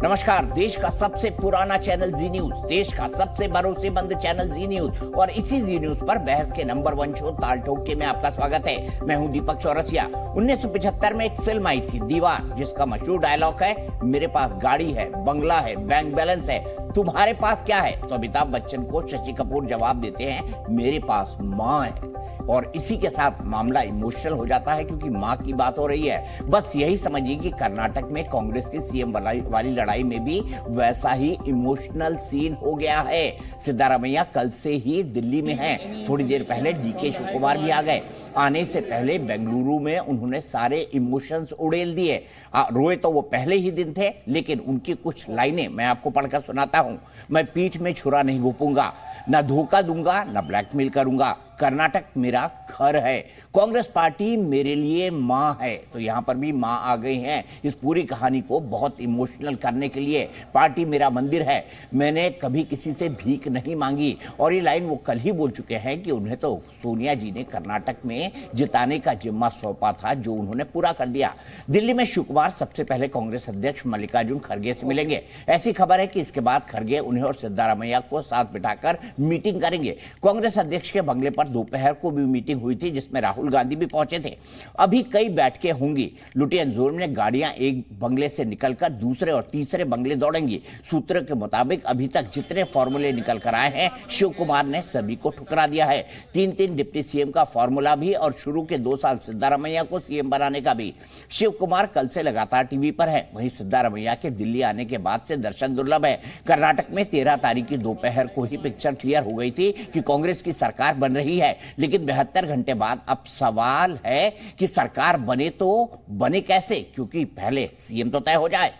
नमस्कार। देश का सबसे पुराना चैनल जी न्यूज, देश का सबसे भरोसेमंद चैनल जी न्यूज और इसी जी न्यूज पर बहस के नंबर 1 शो ताल ठोक के में आपका स्वागत है। मैं हूं दीपक चौरसिया। 1975 में एक फिल्म आई थी दीवार, जिसका मशहूर डायलॉग है, मेरे पास गाड़ी है, बंगला है, बैंक बैलेंस है, तुम्हारे पास क्या है? तो अमिताभ बच्चन को शशि कपूर जवाब देते हैं, मेरे पास माँ है। और इसी के साथ मामला इमोशनल हो जाता है क्योंकि मां की बात हो रही है। बस यही समझिए कि कर्नाटक में कांग्रेस की सीएम वाली लड़ाई में भी वैसा ही इमोशनल सीन हो गया है। सिद्धारमैया कल से ही दिल्ली में हैं। थोड़ी देर पहले डीके शिव कुमार भी आ गए। आने से पहले बेंगलुरु में उन्होंने सारे इमोशंस उड़ेल दिए। रोए तो वो पहले ही दिन थे, लेकिन उनकी कुछ लाइनें मैं आपको पढ़कर सुनाता हूं। मैं पीठ में छुरा नहीं घोंपूंगा, ना धोखा दूंगा, ना ब्लैकमेल करूंगा। कर्नाटक मेरा घर है, कांग्रेस पार्टी मेरे लिए मां है। तो यहां पर भी मां आ गई हैं इस पूरी कहानी को बहुत इमोशनल करने के लिए। पार्टी मेरा मंदिर है, मैंने कभी किसी से भीख नहीं मांगी। और ये लाइन वो कल ही बोल चुके हैं कि उन्हें तो सोनिया जी ने कर्नाटक में जिताने का जिम्मा सौंपा था, जो उन्होंने पूरा कर दिया। दिल्ली में शिव कुमार सबसे पहले कांग्रेस अध्यक्ष मल्लिकार्जुन खड़गे से मिलेंगे। ऐसी खबर है कि इसके बाद खड़गे उन्हें और सिद्धारमैया को साथ बिठाकर मीटिंग करेंगे। कांग्रेस अध्यक्ष के बंगले पर दोपहर को भी मीटिंग हुई थी, जिसमें राहुल गांधी भी पहुंचे थे। अभी कई बैठकें होंगी। लुटी अंजुम में गाड़ियां एक बंगले से निकलकर दूसरे और तीसरे बंगले दौड़ेंगी। सूत्रों के मुताबिक अभी तक जितने फॉर्मूले निकल कर आए हैं, शिव कुमार ने सभी को ठुकरा दिया है। 3-3 डिप्टी सीएम का फॉर्मूला भी और शुरू के 2 साल सिद्धारमैया को सीएम बनाने का भी। शिव कुमार कल से लगातार टीवी पर है। वहीं सिद्धारमैया के दिल्ली आने के बाद से दर्शन दुर्लभ है। कर्नाटक में 13 तारीख की दोपहर को ही पिक्चर क्लियर हो गई थी कि कांग्रेस की सरकार बन रही है, लेकिन 72 घंटे बाद अब सवाल है कि सरकार बने तो बने कैसे, क्योंकि पहले सीएम तो तय हो जाए।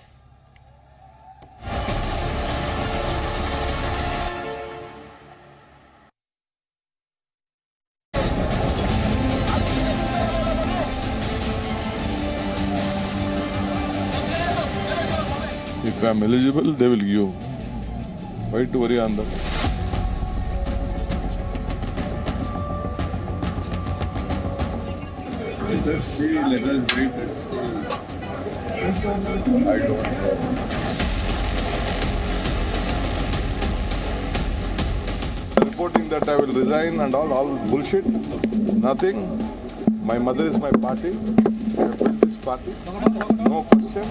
If I am eligible, they will give. Why to worry on that? Let us see, let us wait and see. I don't know. Reporting that I will resign and all bullshit. Nothing. My mother is my party. I built this party. No question.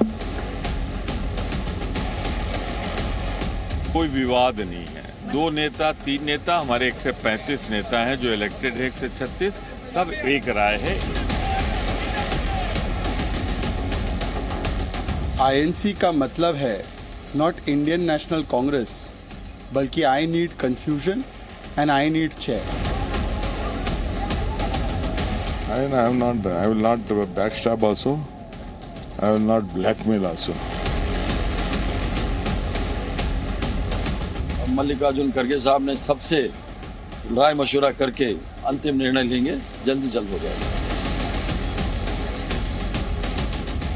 कोई विवाद नहीं है। 2 नेता 3 नेता, हमारे 135 नेता हैं जो इलेक्टेड है, 136, सब एक राय है। आईएनसी का मतलब है नॉट इंडियन नेशनल कांग्रेस, बल्कि I need confusion and I need chair. I will not backstab also. I will not blackmail also. Mallikarjun खड़गे साहब ने सबसे राय मशवरा करके अंतिम निर्णय लेंगे, जल्द हो जाएगा।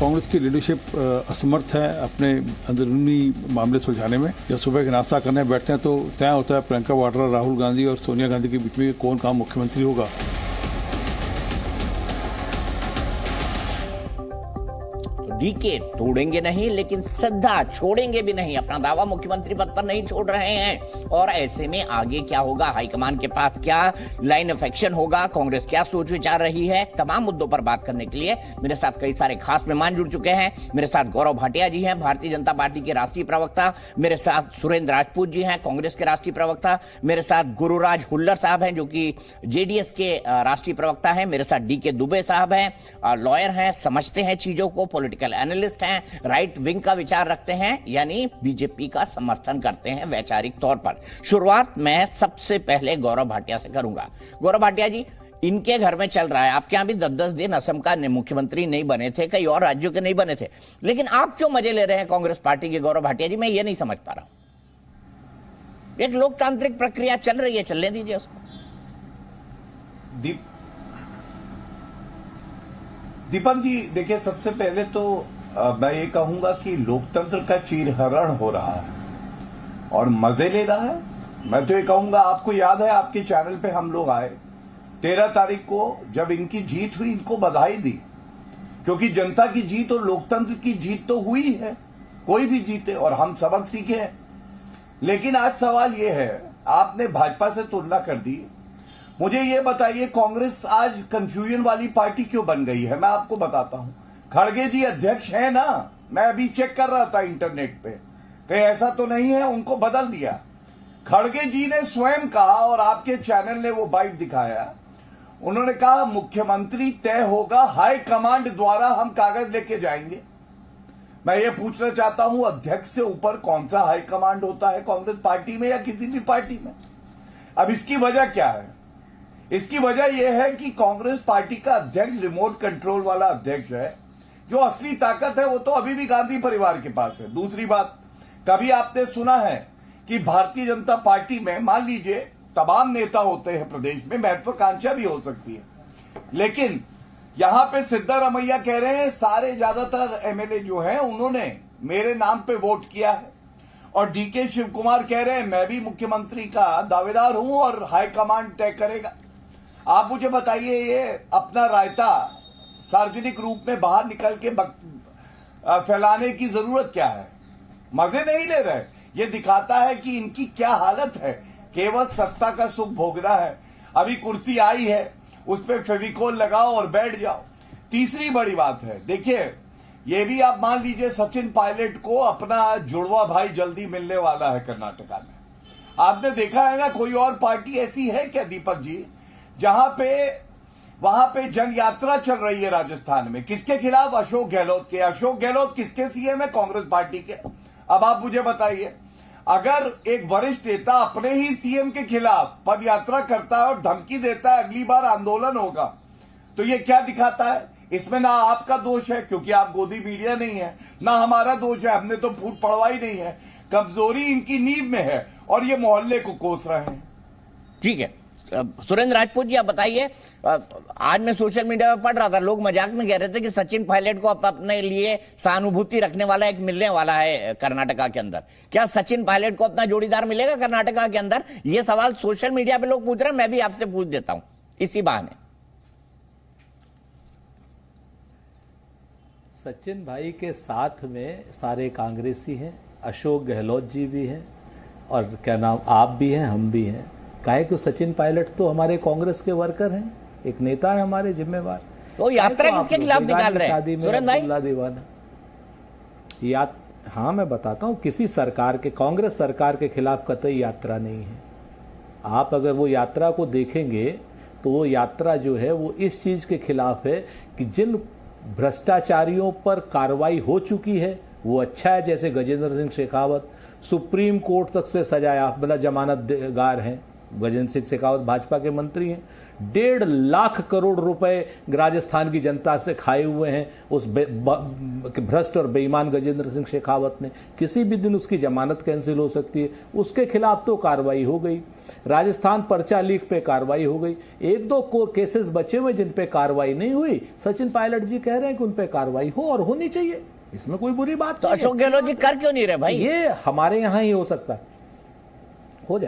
कांग्रेस की लीडरशिप असमर्थ है अपने अंदरूनी मामले सुलझाने में। जब सुबह के नाश्ता करने बैठते हैं तो तय होता है प्रियंका वाड्रा, राहुल गांधी और सोनिया गांधी के बीच में कौन कहाँ मुख्यमंत्री होगा। डीके तोड़ेंगे नहीं, लेकिन श्रद्धा छोड़ेंगे भी नहीं। अपना दावा मुख्यमंत्री पद पर नहीं छोड़ रहे हैं। और ऐसे में आगे क्या होगा, हाईकमान के पास क्या लाइन ऑफ एक्शन होगा, कांग्रेस क्या सोच विचार रही है, तमाम मुद्दों पर बात करने के लिए मेरे साथ कई सारे खास मेहमान जुड़ चुके हैं। मेरे साथ गौरव भाटिया जी हैं, भारतीय जनता पार्टी के राष्ट्रीय प्रवक्ता। मेरे साथ सुरेंद्र राजपूत जी हैं, कांग्रेस के राष्ट्रीय प्रवक्ता। मेरे साथ गुरुराज हुल्लर साहब हैं, जो कि जेडीएस के राष्ट्रीय प्रवक्ता हैं। मेरे साथ डीके दुबे साहब हैं, लॉयर हैं, समझते हैं चीजों को, पॉलिटिकल एनालिस्ट हैं, राइट विंग का विचार रखते हैं, यानी बीजेपी का समर्थन करते हैं वैचारिक तौर पर। शुरुआत मैं सबसे पहले गौरव भाटिया से करूंगा। गौरव भाटिया जी, इनके घर में चल रहा है, आपके यहां भी 10-10 दिन असम का मुख्यमंत्री नहीं बने थे, कई और राज्यों के नहीं बने थे, लेकिन आप क्यों मजे ले रहे हैं कांग्रेस पार्टी के? गौरव भाटिया जी, मैं ये नहीं समझ पा रहा हूं। एक लोकतांत्रिक प्रक्रिया चल रही है, चलने दीजिए उसको। दीपक जी, देखिए, सबसे पहले तो मैं ये कहूंगा कि लोकतंत्र का चीरहरण हो रहा है और मजे ले रहा है। मैं तो ये कहूंगा, आपको याद है आपके चैनल पे हम लोग आए 13 तारीख को, जब इनकी जीत हुई, इनको बधाई दी, क्योंकि जनता की जीत और लोकतंत्र की जीत तो हुई है। कोई भी जीते, और हम सबक सीखे हैं। लेकिन आज सवाल यह है, आपने भाजपा से तुलना कर दी, मुझे ये बताइए कांग्रेस आज कंफ्यूजन वाली पार्टी क्यों बन गई है? मैं आपको बताता हूं। खड़गे जी अध्यक्ष हैं ना, मैं अभी चेक कर रहा था इंटरनेट पे, कहीं ऐसा तो नहीं है उनको बदल दिया। खड़गे जी ने स्वयं कहा, और आपके चैनल ने वो बाइट दिखाया, उन्होंने कहा मुख्यमंत्री तय होगा, हाई कमांड द्वारा हम कागज लेके जाएंगे। मैं ये पूछना चाहता हूं, अध्यक्ष से ऊपर कौन सा हाई कमांड होता है कांग्रेस पार्टी में या किसी भी पार्टी में? अब इसकी वजह क्या है? इसकी वजह यह है कि कांग्रेस पार्टी का अध्यक्ष रिमोट कंट्रोल वाला अध्यक्ष है। जो असली ताकत है वो तो अभी भी गांधी परिवार के पास है। दूसरी बात, कभी आपने सुना है कि भारतीय जनता पार्टी में मान लीजिए तमाम नेता होते हैं प्रदेश में, महत्वाकांक्षा भी हो सकती है, लेकिन यहां पे सिद्धारमैया कह रहे हैं सारे ज्यादातर एमएलए जो हैं उन्होंने मेरे नाम पे वोट किया है, और डीके शिव कुमार कह रहे हैं मैं भी मुख्यमंत्री का दावेदार हूं और हाईकमांड तय करेगा। आप मुझे बताइए, ये अपना रायता सार्वजनिक रूप में बाहर निकल के फैलाने की जरूरत क्या है? मजे नहीं ले रहे। ये दिखाता है कि इनकी क्या हालत है, केवल सत्ता का सुख भोगना है। अभी कुर्सी आई है, उस पर फेविकोल लगाओ और बैठ जाओ। तीसरी बड़ी बात है, देखिए ये भी आप मान लीजिए सचिन पायलट को अपना जुड़वा भाई जल्दी मिलने वाला है कर्नाटका में। आपने देखा है ना, कोई और पार्टी ऐसी है क्या दीपक जी वहां पे जन यात्रा चल रही है राजस्थान में? किसके खिलाफ? अशोक गहलोत के। अशोक गहलोत किसके सीएम है? कांग्रेस पार्टी के। अब आप मुझे बताइए, अगर एक वरिष्ठ नेता अपने ही सीएम के खिलाफ पद यात्रा करता है और धमकी देता है अगली बार आंदोलन होगा, तो ये क्या दिखाता है? इसमें ना आपका दोष है क्योंकि आप गोदी मीडिया नहीं है, ना हमारा दोष है, हमने तो फूट पड़वाई नहीं है। कमजोरी इनकी नींव में है और ये मोहल्ले को कोस रहे हैं। ठीक है, सुरेंद्र राजपूत जी आप बताइए, आज मैं सोशल मीडिया में पढ़ रहा था, लोग मजाक में कह रहे थे कि सचिन पायलट को अपने लिए सहानुभूति रखने वाला एक मिलने वाला है कर्नाटका के अंदर। क्या सचिन पायलट को अपना जोड़ीदार मिलेगा कर्नाटका के अंदर? ये सवाल सोशल मीडिया पे लोग पूछ रहे हैं, मैं भी आपसे पूछ देता हूं इसी बहाने। सचिन भाई के साथ में सारे कांग्रेसी हैं, अशोक गहलोत जी भी हैं, और क्या नाम आप भी हैं, हम भी हैं। काहे कि सचिन पायलट तो हमारे कांग्रेस के वर्कर हैं, एक नेता है हमारे जिम्मेवार। तो यात्रा किसके खिलाफ निकाल रहे हैं सुरेंद्र भाई? दीवाना हाँ, मैं बताता हूँ, किसी सरकार के, कांग्रेस सरकार के खिलाफ कतई यात्रा नहीं है। आप अगर वो यात्रा को देखेंगे तो वो यात्रा जो है वो इस चीज के खिलाफ है कि जिन भ्रष्टाचारियों पर कार्रवाई हो चुकी है वो अच्छा है, जैसे गजेंद्र सिंह शेखावत सुप्रीम कोर्ट तक से सजाया, मतलब जमानतगार हैं। गजेंद्र सिंह शेखावत भाजपा के मंत्री हैं, 1.5 लाख करोड़ रुपए राजस्थान की जनता से खाए हुए हैं उस भ्रष्ट और बेईमान गजेंद्र सिंह शेखावत ने। किसी भी दिन उसकी जमानत कैंसिल हो सकती है, उसके खिलाफ तो कार्रवाई हो गई। राजस्थान पर्चा लीक पे कार्रवाई हो गई। 1-2 केसेस बचे हुए जिन पे कार्रवाई नहीं हुई, सचिन पायलट जी कह रहे हैं कि उन पे कार्रवाई हो और होनी चाहिए, इसमें कोई बुरी बात तो अशोक गहलोत जी कर क्यों नहीं रहे भाई? ये हमारे यहाँ ही हो सकता है। हो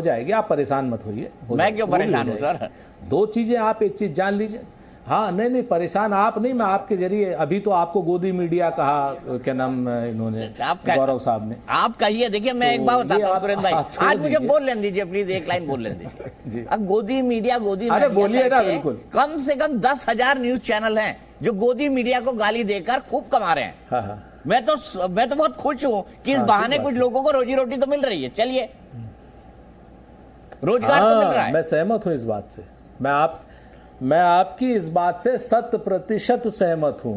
जाएगी, आप परेशान मत होइए। मैं क्यों परेशान हूं सर? 2 चीजें आप एक चीज जान लीजिए। हाँ, नहीं परेशान आप नहीं, मैं आपके जरिए, अभी तो आपको गोदी मीडिया कहा, क्या नाम इन्होंने, गौरव साहब ने। आप कहिए। देखिए मैं एक बात बताता हूँ सुरेंद्र भाई, आज मुझे बोल लेने दीजिए प्लीज, एक लाइन बोल लेने दीजिए। अब गोदी मीडिया बोलिए ना, बिल्कुल। कम से कम 10,000 न्यूज चैनल हैं जो गोदी मीडिया को गाली देकर खूब कमा रहे हैं। हाँ। मैं तो बहुत खुश हूँ कि इस बहाने कुछ लोगों को रोजी रोटी तो मिल रही है। चलिए, रोजगार तो मिल रहा है। मैं सहमत हूं इस बात से, मैं आपकी इस बात से 100% सहमत हूं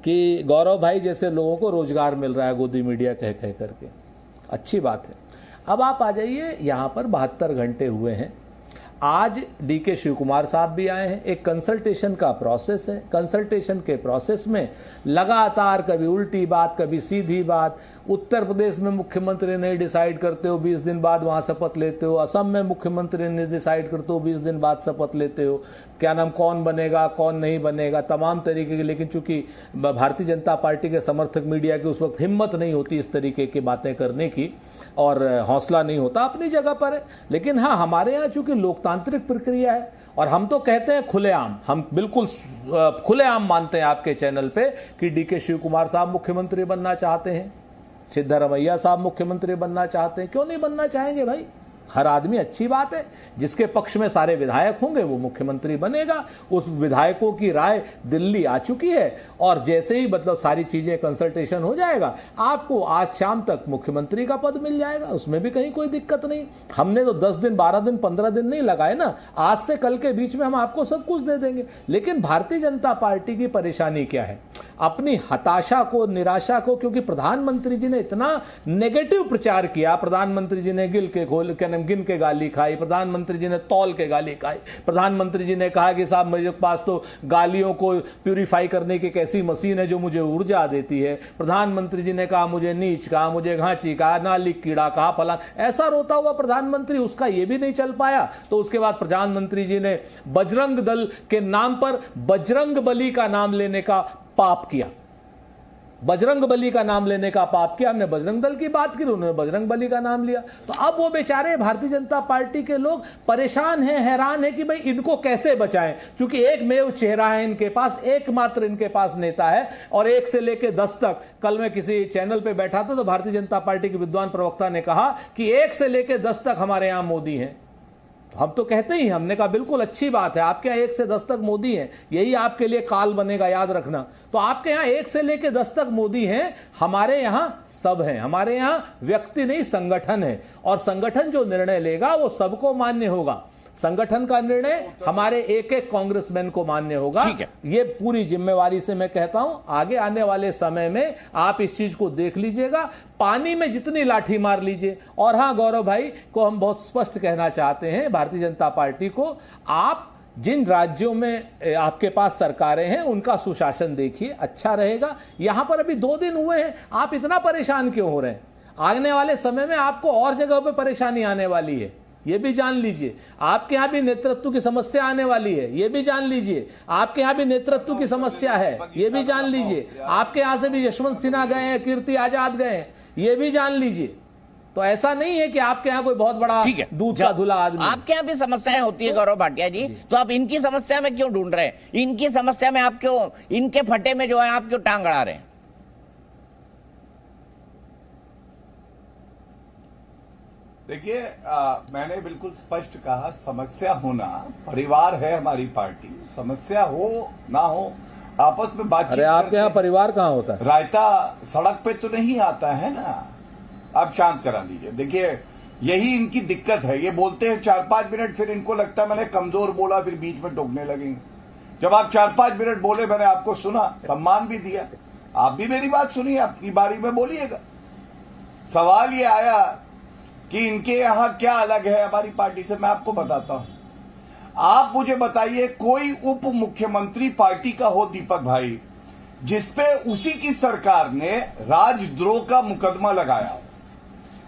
कि गौरव भाई जैसे लोगों को रोजगार मिल रहा है गोदी मीडिया कह करके, अच्छी बात है। अब आप आ जाइए, यहां पर 72 घंटे हुए हैं, आज डीके शिव कुमार साहब भी आए हैं। एक कंसल्टेशन का प्रोसेस है, कंसल्टेशन के प्रोसेस में लगातार कभी उल्टी बात कभी सीधी बात। उत्तर प्रदेश में मुख्यमंत्री नहीं डिसाइड करते हो, 20 दिन बाद वहां शपथ लेते हो। असम में मुख्यमंत्री नहीं डिसाइड करते हो, 20 दिन बाद शपथ लेते हो। क्या नाम, कौन बनेगा कौन नहीं बनेगा, तमाम तरीके की। लेकिन चूंकि भारतीय जनता पार्टी के समर्थक मीडिया की उस वक्त हिम्मत नहीं होती इस तरीके की बातें करने की, और हौसला नहीं होता, अपनी जगह पर है। लेकिन हाँ, हमारे यहाँ चूंकि लोकतांत्रिक प्रक्रिया है, और हम तो कहते हैं खुलेआम, हम बिल्कुल खुलेआम मानते हैं आपके चैनल पे कि डीके शिव कुमार साहब मुख्यमंत्री बनना चाहते हैं। सिद्धरमैया साहब मुख्यमंत्री बनना चाहते हैं, क्यों नहीं बनना चाहेंगे भाई? हर आदमी, अच्छी बात है, जिसके पक्ष में सारे विधायक होंगे वो मुख्यमंत्री बनेगा। उस विधायकों की राय दिल्ली आ चुकी है और जैसे ही मतलब सारी चीजें कंसल्टेशन हो जाएगा, आपको आज शाम तक मुख्यमंत्री का पद मिल जाएगा, उसमें भी कहीं कोई दिक्कत नहीं। हमने तो 10 दिन 12 दिन 15 दिन नहीं लगाए ना, आज से कल के बीच में हम आपको सब कुछ दे देंगे। लेकिन भारतीय जनता पार्टी की परेशानी क्या है? अपनी हताशा को, निराशा को, क्योंकि प्रधानमंत्री जी ने इतना नेगेटिव प्रचार किया, प्रधानमंत्री जी ने गिन के गाली खाई, प्रधानमंत्री जी ने तौल के गाली खाई, प्रधानमंत्री जी ने कहा कि साहब मेरे पास तो गालियों को प्यूरिफाई करने की एक ऐसी मशीन है जो मुझे ऊर्जा देती है, प्रधानमंत्री जी ने कहा मुझे नीच कहा, मुझे घांची कहा, नालिक कीड़ा कहा, फलान, ऐसा रोता हुआ प्रधानमंत्री, उसका ये भी नहीं चल पाया। तो उसके बाद प्रधानमंत्री जी ने बजरंग दल के नाम पर बजरंग बली का नाम लेने का पाप किया, बजरंग बली का नाम लेने का पाप किया। हमने बजरंग दल की बात की, उन्होंने बजरंग बली का नाम लिया। तो अब वो बेचारे भारतीय जनता पार्टी के लोग परेशान हैं, हैरान हैं कि भाई इनको कैसे बचाएं, क्योंकि एक मेव चेहरा है इनके पास, एकमात्र इनके पास नेता है। और 1 से लेकर 10 तक, कल मैं किसी चैनल पे बैठा था तो भारतीय जनता पार्टी के विद्वान प्रवक्ता ने कहा कि 1 से लेकर 10 तक हमारे यहां मोदी हैं। हम तो कहते ही, हमने कहा बिल्कुल अच्छी बात है, आपके यहाँ 1 से 10 तक मोदी हैं, यही आपके लिए काल बनेगा, याद रखना। तो आपके यहाँ 1 से लेकर 10 तक मोदी हैं, हमारे यहाँ सब हैं। हमारे यहाँ व्यक्ति नहीं, संगठन है, और संगठन जो निर्णय लेगा वो सबको मान्य होगा। संगठन का निर्णय हमारे एक एक कांग्रेसमैन को मान्य होगा। ठीक है। ये पूरी जिम्मेवारी से मैं कहता हूं, आगे आने वाले समय में आप इस चीज को देख लीजिएगा, पानी में जितनी लाठी मार लीजिए। और हां, गौरव भाई को हम बहुत स्पष्ट कहना चाहते हैं, भारतीय जनता पार्टी को, आप जिन राज्यों में आपके पास सरकारें हैं उनका सुशासन देखिए, अच्छा रहेगा। यहां पर अभी 2 दिन हुए हैं, आप इतना परेशान क्यों हो रहे हैं? आने वाले समय में आपको और जगह पर परेशानी आने वाली है, ये भी जान लीजिए। आपके यहां भी नेतृत्व की समस्या आने वाली है, ये भी जान लीजिए। आपके यहां भी नेतृत्व की समस्या है, ये भी जान लीजिए। आपके यहां से भी यशवंत सिन्हा गए हैं, कीर्ति आजाद गए हैं, ये भी जान लीजिए। तो ऐसा नहीं है कि आपके यहाँ कोई बहुत बड़ा दूध का धुला आदमी। आपके यहाँ भी समस्याएं होती है गौरव भाटिया जी, तो आप इनकी समस्या में क्यों ढूंढ रहे हैं? इनकी समस्या में आप क्यों, इनके फटे में जो है आप क्यों टांग अड़ा रहे हैं? देखिए, मैंने बिल्कुल स्पष्ट कहा, समस्या होना, परिवार है हमारी पार्टी, समस्या हो ना हो आपस में बातचीत। अरे आपके यहाँ परिवार कहाँ होता है? रायता सड़क पे तो नहीं आता है ना, आप शांत करा लीजिए। देखिए, यही इनकी दिक्कत है, ये बोलते हैं 4-5 मिनट, फिर इनको लगता है मैंने कमजोर बोला, फिर बीच में टोकने लगेंगे। जब आप 4-5 मिनट बोले, मैंने आपको सुना, सम्मान भी दिया, आप भी मेरी बात सुनिए, आपकी बारी में बोलिएगा। सवाल ये आया कि इनके यहां क्या अलग है हमारी पार्टी से, मैं आपको बताता हूं। आप मुझे बताइए, कोई उप मुख्यमंत्री पार्टी का हो दीपक भाई, जिसपे उसी की सरकार ने राजद्रोह का मुकदमा लगाया?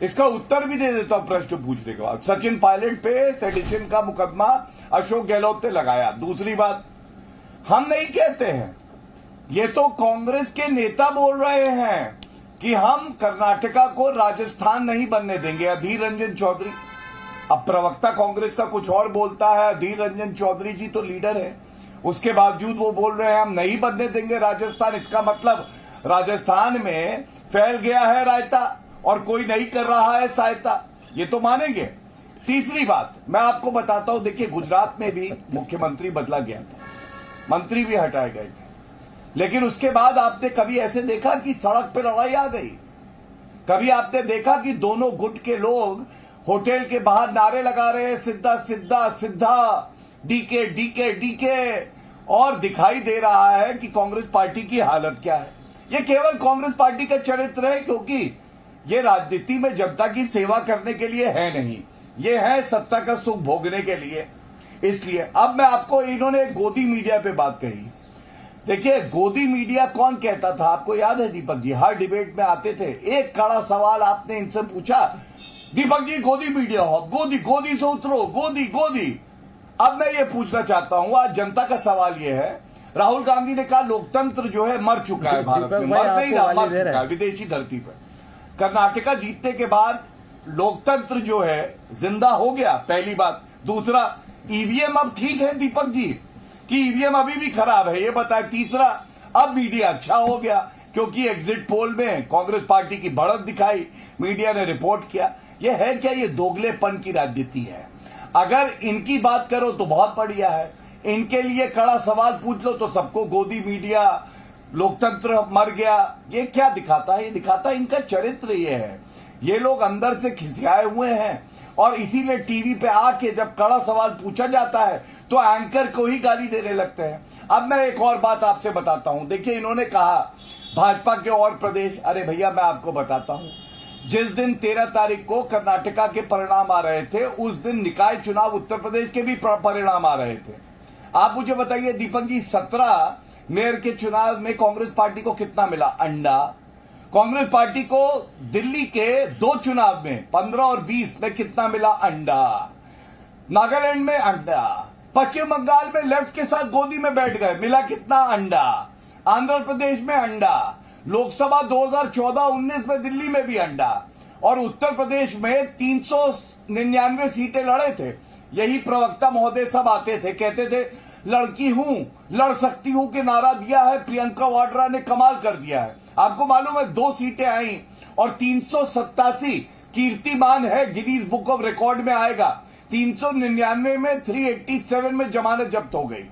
इसका उत्तर भी दे देता हूं प्रश्न पूछने के बाद। सचिन पायलट पे सेडिशन का मुकदमा अशोक गहलोत ने लगाया। दूसरी बात, हम नहीं कहते हैं, ये तो कांग्रेस के नेता बोल रहे हैं कि हम कर्नाटका को राजस्थान नहीं बनने देंगे। अधीर रंजन चौधरी, अब प्रवक्ता कांग्रेस का कुछ और बोलता है, अधीर रंजन चौधरी जी तो लीडर है, उसके बावजूद वो बोल रहे हैं हम नहीं बनने देंगे राजस्थान। इसका मतलब राजस्थान में फैल गया है रायता और कोई नहीं कर रहा है सहायता, ये तो मानेंगे। तीसरी बात मैं आपको बताता हूं, देखिए गुजरात में भी मुख्यमंत्री बदला गया था, मंत्री भी हटाए गए थे, लेकिन उसके बाद आपने कभी ऐसे देखा कि सड़क पे लड़ाई आ गई? कभी आपने देखा कि दोनों गुट के लोग होटल के बाहर नारे लगा रहे हैं, सिद्धा सिद्धा सिद्धा, डीके डीके डीके, और दिखाई दे रहा है कि कांग्रेस पार्टी की हालत क्या है? ये केवल कांग्रेस पार्टी का चरित्र है, क्योंकि ये राजनीति में जनता की सेवा करने के लिए है नहीं, ये है सत्ता का सुख भोगने के लिए। इसलिए अब मैं आपको, इन्होंने गोदी मीडिया पे बात कही। देखिए, गोदी मीडिया कौन कहता था आपको याद है दीपक जी? हर डिबेट में आते थे, एक कड़ा सवाल आपने इनसे पूछा, दीपक जी गोदी मीडिया हो, गोदी गोदी से उतरो, गोदी गोदी। अब मैं ये पूछना चाहता हूं, आज जनता का सवाल ये है, राहुल गांधी ने कहा लोकतंत्र जो है मर चुका है भारत में, मर नहीं रहा, मर चुका है विदेशी धरती पर। कर्नाटका जीतने के बाद लोकतंत्र जो है जिंदा हो गया, पहली बात। दूसरा, ईवीएम अब ठीक है दीपक जी कि ईवीएम अभी भी खराब है, ये बताए। तीसरा, अब मीडिया अच्छा हो गया, क्योंकि एग्जिट पोल में कांग्रेस पार्टी की बढ़त दिखाई, मीडिया ने रिपोर्ट किया। ये है क्या? ये दोगलेपन की राजनीति है। अगर इनकी बात करो तो बहुत बढ़िया है, इनके लिए कड़ा सवाल पूछ लो तो सबको गोदी मीडिया, लोकतंत्र मर गया। ये क्या दिखाता है? ये दिखाता है इनका चरित्र ये है। ये लोग अंदर से खिसियाए हुए हैं और इसीलिए टीवी पे आके जब कड़ा सवाल पूछा जाता है तो एंकर को ही गाली देने लगते हैं। अब मैं एक और बात आपसे बताता हूं। देखिए, इन्होंने कहा भाजपा के और प्रदेश, अरे भैया मैं आपको बताता हूं, जिस दिन 13 तारीख को कर्नाटका के परिणाम आ रहे थे, उस दिन निकाय चुनाव उत्तर प्रदेश के भी परिणाम आ रहे थे। आप मुझे बताइए दीपक जी, 17 मेयर के चुनाव में कांग्रेस पार्टी को कितना मिला? अंडा। कांग्रेस पार्टी को दिल्ली के 2 चुनाव में 15 और 20 में कितना मिला? अंडा। नागालैंड में अंडा। पश्चिम बंगाल में लेफ्ट के साथ गोदी में बैठ गए, मिला कितना? अंडा। आंध्र प्रदेश में अंडा। लोकसभा 2014-19 में दिल्ली में भी अंडा। और उत्तर प्रदेश में 399 सीटें लड़े थे। यही प्रवक्ता महोदय सब आते थे, कहते थे लड़की हूं, लड़ सकती हूं के नारा दिया है प्रियंका वाड्रा ने, कमाल कर दिया है। आपको मालूम है 2 सीटें आई और 387 कीर्तिमान है, गिनीज बुक ऑफ रिकॉर्ड में आएगा। 399 में 387 में जमानत जब्त हो गई।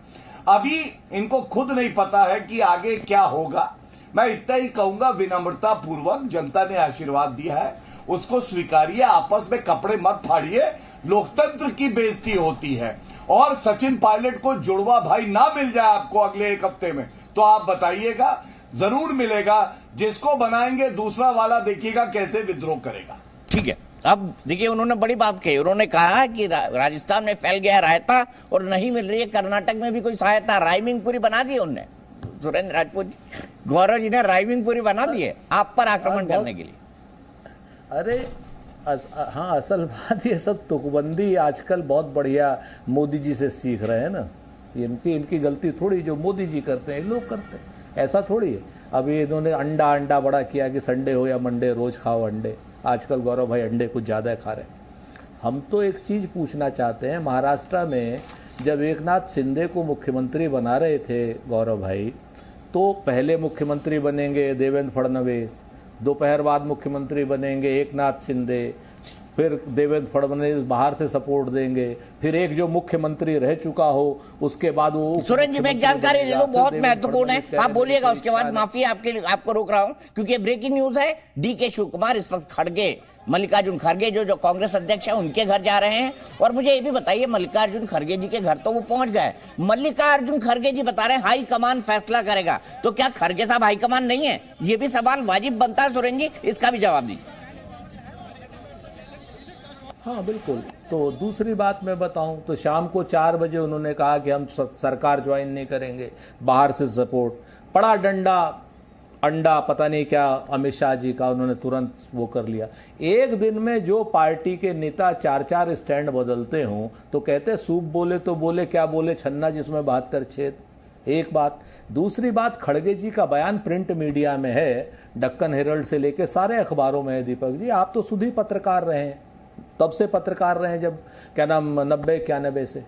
अभी इनको खुद नहीं पता है कि आगे क्या होगा। मैं इतना ही कहूंगा, विनम्रता पूर्वक जनता ने आशीर्वाद दिया है, उसको स्वीकारिए, आपस में कपड़े मत फाड़िए। लोकतंत्र की बेइज्जती होती है। और सचिन पायलट को जुड़वा भाई ना मिल जाए आपको अगले 1 हफ्ते में तो आप बताइएगा, जरूर मिलेगा। जिसको बनाएंगे दूसरा वाला देखिएगा कैसे विद्रोह करेगा। ठीक है, अब देखिए उन्होंने बड़ी बात कही। उन्होंने कहा कि राजस्थान में फैल गया रायता और नहीं मिल रही है कर्नाटक में भी कोई सहायता। राइमिंग पूरी बना दी उनने, सुरेंद्र राजपूत जी, गौरव जी ने राइमिंग पूरी बना दी है आप पर आक्रमण करने के लिए। अरे हाँ, असल बात ये सब तुकबंदी आजकल बहुत बढ़िया मोदी जी से सीख रहे हैं ना। इनकी गलती थोड़ी, जो मोदी जी करते हैं लोग करते हैं, ऐसा थोड़ी है। अभी इन्होंने अंडा बड़ा किया कि संडे हो या मंडे रोज खाओ अंडे। आजकल गौरव भाई अंडे कुछ ज़्यादा खा रहे हैं। हम तो एक चीज़ पूछना चाहते हैं, महाराष्ट्र में जब एकनाथ शिंदे को मुख्यमंत्री बना रहे थे गौरव भाई, तो पहले मुख्यमंत्री बनेंगे देवेंद्र फडणवीस, दोपहर बाद मुख्यमंत्री बनेंगे एकनाथ शिंदे, फिर देवेंद्र फडणवीस बाहर से सपोर्ट देंगे, फिर एक जो मुख्यमंत्री रह चुका हो उसके बाद वो। सुरेंद्र जी, मैं जानकारी दे दूं, बहुत महत्वपूर्ण है, आप बोलिएगा उसके बाद। माफी आपको रोक रहा हूं क्योंकि ब्रेकिंग न्यूज है। डीके शिव कुमार इस वक्त खड़गे, मल्लिकार्जुन खड़गे जो कांग्रेस अध्यक्ष है, उनके घर जा रहे हैं। और मुझे ये भी बताइए, मल्लिकार्जुन खड़गे जी के घर तो वो पहुंच गए। मल्लिकार्जुन खड़गे जी बता रहे हैं हाई कमान फैसला करेगा, तो क्या खड़गे साहब हाई कमान नहीं है? ये भी सवाल वाजिब बनता है सुरेंद्र जी, इसका भी जवाब दीजिए। हाँ बिल्कुल। तो दूसरी बात मैं बताऊं तो शाम को 4 बजे उन्होंने कहा कि हम सरकार ज्वाइन नहीं करेंगे, बाहर से सपोर्ट। पड़ा डंडा अंडा पता नहीं क्या अमित शाह जी का, उन्होंने तुरंत वो कर लिया। एक दिन में जो पार्टी के नेता 4-4 स्टैंड बदलते हों तो कहते सूप बोले तो बोले, क्या बोले छन्ना जिसमें 72 छेद। एक बात। दूसरी बात, खड़गे जी का बयान प्रिंट मीडिया में है, डेक्कन हेरल्ड से लेके सारे अखबारों में है। दीपक जी, आप तो खुद ही पत्रकार रहे हैं, तब से पत्रकार रहे हैं, जब क्या नाम 90-91 से।